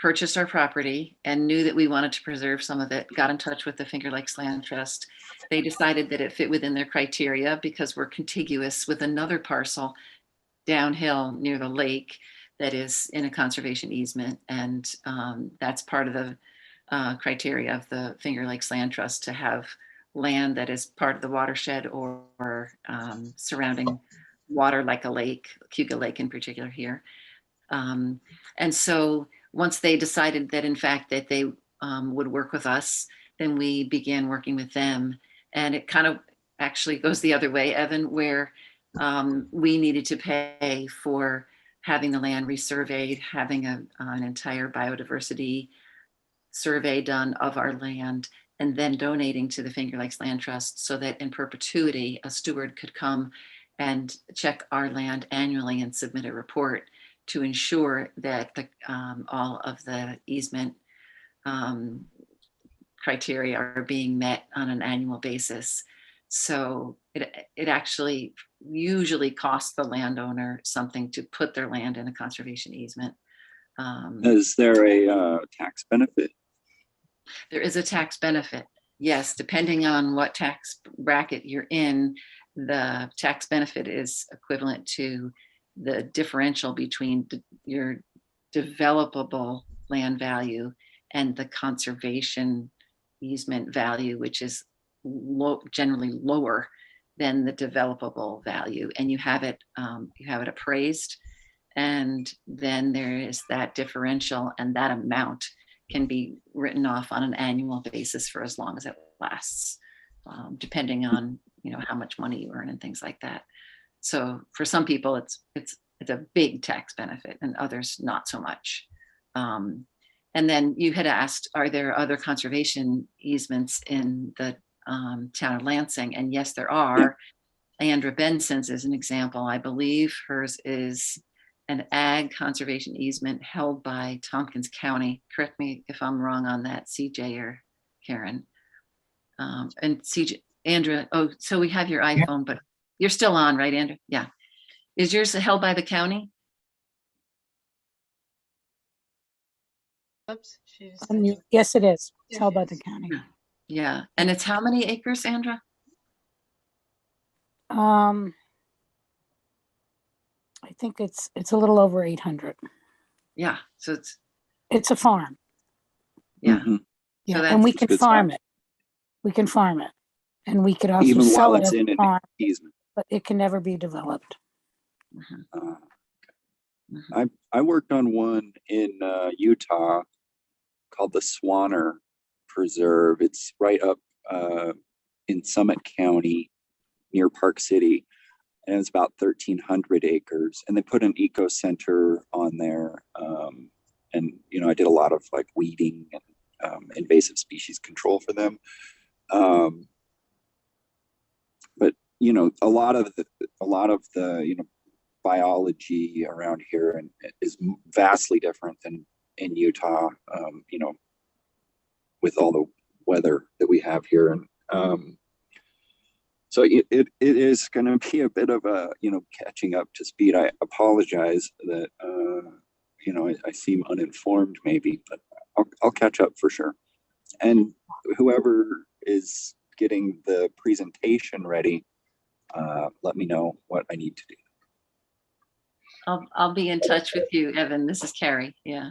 purchased our property and knew that we wanted to preserve some of it, got in touch with the Finger Lakes Land Trust. They decided that it fit within their criteria because we're contiguous with another parcel downhill near the lake that is in a conservation easement. And that's part of the criteria of the Finger Lakes Land Trust to have land that is part of the watershed or surrounding water like a lake, Cuga Lake in particular here. And so once they decided that in fact that they would work with us, then we began working with them. And it kind of actually goes the other way, Evan, where we needed to pay for having the land resurveyed, having an entire biodiversity survey done of our land, and then donating to the Finger Lakes Land Trust so that in perpetuity, a steward could come and check our land annually and submit a report to ensure that all of the easement criteria are being met on an annual basis. So it actually usually costs the landowner something to put their land in a conservation easement. Is there a tax benefit? There is a tax benefit. Yes, depending on what tax bracket you're in, the tax benefit is equivalent to the differential between your developable land value and the conservation easement value, which is generally lower than the developable value. And you have it appraised, and then there is that differential, and that amount can be written off on an annual basis for as long as it lasts, depending on how much money you earn and things like that. So for some people, it's a big tax benefit, and others not so much. And then you had asked, are there other conservation easements in the town of Lansing? And yes, there are. Andra Benson's is an example. I believe hers is an ag conservation easement held by Tompkins County. Correct me if I'm wrong on that, CJ or Karen. And CJ, Andra, oh, so we have your iPhone, but you're still on, right, Andra? Yeah. Is yours held by the county? Oops, she's. Yes, it is. It's There held she by is. the county. Yeah. And it's how many acres, Andra? I think it's a little over 800. Yeah. So it's a farm. Yeah. Mhm. Yeah, So and we that's can good farm stuff. it. We can farm it, and we could also Even sell while it it's as in a an farm, easement. but it can never be developed. Uh, I worked on one in Utah called the Swanner Preserve. It's right up in Summit County near Park City, and it's about 1,300 acres. And they put an eco center on there, and I did a lot of like weeding and invasive species control for them. But a lot of the biology around here and is vastly different than in Utah, with all the weather that we have here. And so it is going to be a bit of a, catching up to speed. I apologize that, I seem uninformed maybe, but I'll catch up for sure. And whoever is getting the presentation ready, let me know what I need to do. I'll be in touch with you, Evan. This is Carrie. Yeah.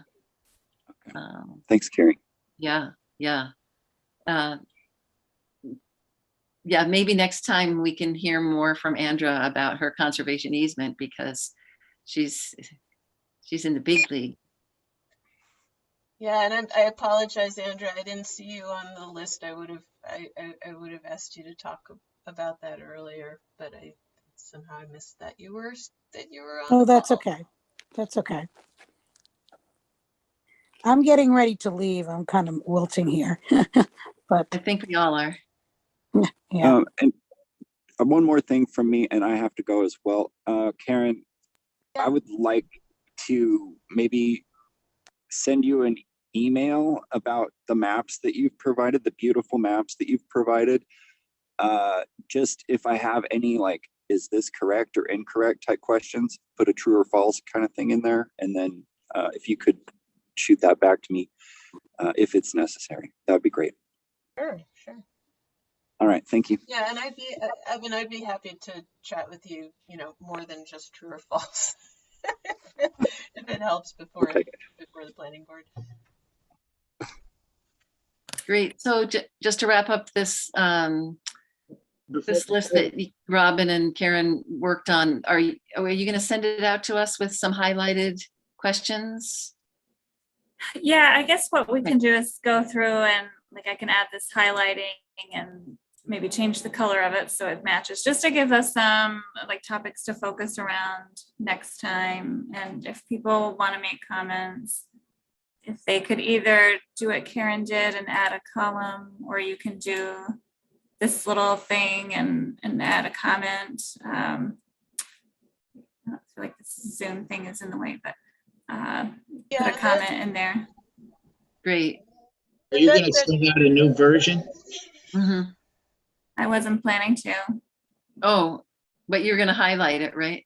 Thanks, Carrie. Yeah. Yeah. Yeah, maybe next time we can hear more from Andra about her conservation easement, because she's in the big league. Yeah, and I apologize, Andra. I didn't see you on the list. I would have asked you to talk about that earlier, but I somehow missed that you were on. Oh, the that's call. okay. That's okay. I'm getting ready to leave. I'm kind of wilting here, but I think we all are. yeah. And one more thing from me, and I have to go as well. Karen, I would like to maybe send you an email about the maps that you've provided, the beautiful maps that you've provided. Just if I have any, like, is this correct or incorrect type questions, put a true or false kind of thing in there. And then if you could shoot that back to me if it's necessary, that would be great. Sure. All right, thank you. Yeah, and Evan, I'd be happy to chat with you, more than just true or false, if it helps before the planning board. Great. So just to wrap up this this list that Robin and Karen worked on, are you going to send it out to us with some highlighted questions? Yeah, I guess what we can do is go through and like I can add this highlighting and maybe change the color of it so it matches, just to give us some like topics to focus around next time. And if people want to make comments, if they could either do what Karen did and add a column, or you can do this little thing and add a comment. I don't feel like this Zoom thing is in the way, but put a comment in there. Great. Are you going to send out a new version? I wasn't planning to. Oh, but you're going to highlight it, right?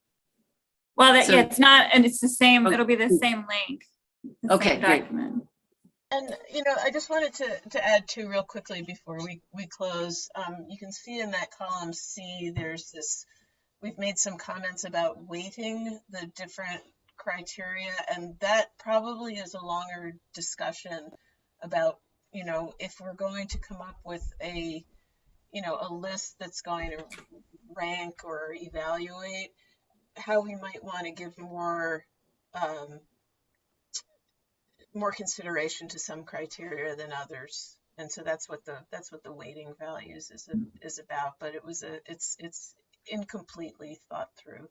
Well, So- yeah, it's not, and it's the same, it'll be the same link. the Okay, same great. document. And, you know, I just wanted to add too real quickly before we close. You can see in that column C, there's this, we've made some comments about weighting the different criteria, and that probably is a longer discussion about, you know, if we're going to come up with a, you know, a list that's going to rank or evaluate, how we might want to give more more consideration to some criteria than others. And so that's what the weighting values is about. But it was it's incompletely thought through.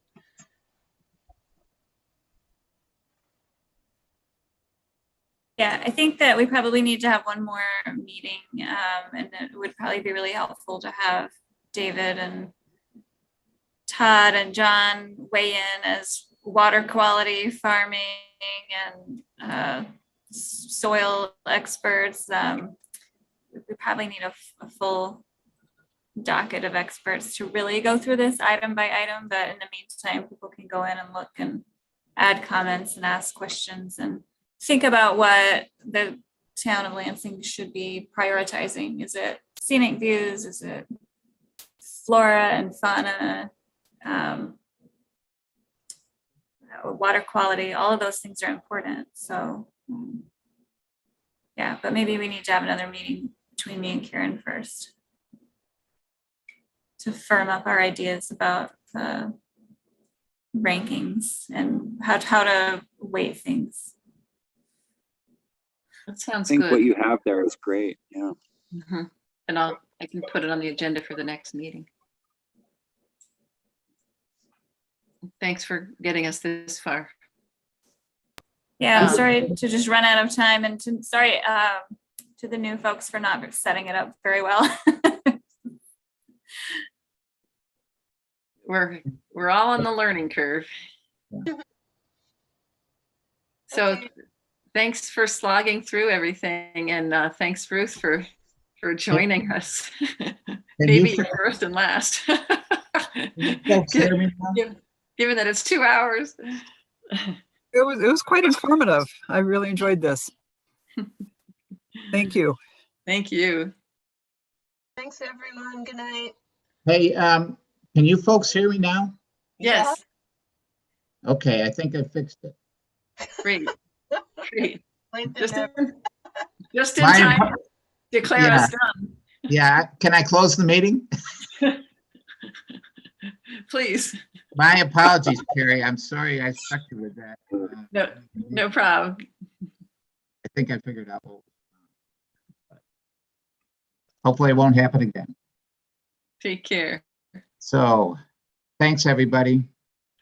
Yeah, I think that we probably need to have one more meeting, and it would probably be really helpful to have David and Todd and John weigh in as water quality, farming, and soil experts. We probably need a full docket of experts to really go through this item by item, but in the meantime, people can go in and look and add comments and ask questions and think about what the town of Lansing should be prioritizing. Is it scenic views? Is it flora and fauna? Water quality? All of those things are important. So yeah, but maybe we need to have another meeting between me and Karen first to firm up our ideas about the rankings and how to weight things. That sounds I think good. what you have there is great. Yeah. And I can put it on the agenda for the next meeting. Thanks for getting us this far. Yeah, I'm sorry to just run out of time, and sorry to the new folks for not setting it up very well. We're all on the learning curve. So thanks for slogging through everything, and thanks Ruth for joining us. Maybe you're first and last. Given that it's 2 hours. It was quite informative. I really enjoyed this. Thank you. Thank you. Thanks, everyone. Good night. Hey, can you folks hear me now? Yes. Okay, I think I fixed it. Great. Great. Just in My time apo- to declare us done. Yeah, can I close the meeting? Please. My apologies, Carrie. I'm sorry I stuck you with that. No problem. I think I figured out. Hopefully it won't happen again. Take care. So, thanks, everybody.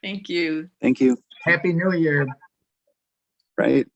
Thank you. Thank you. Happy New Year. Right.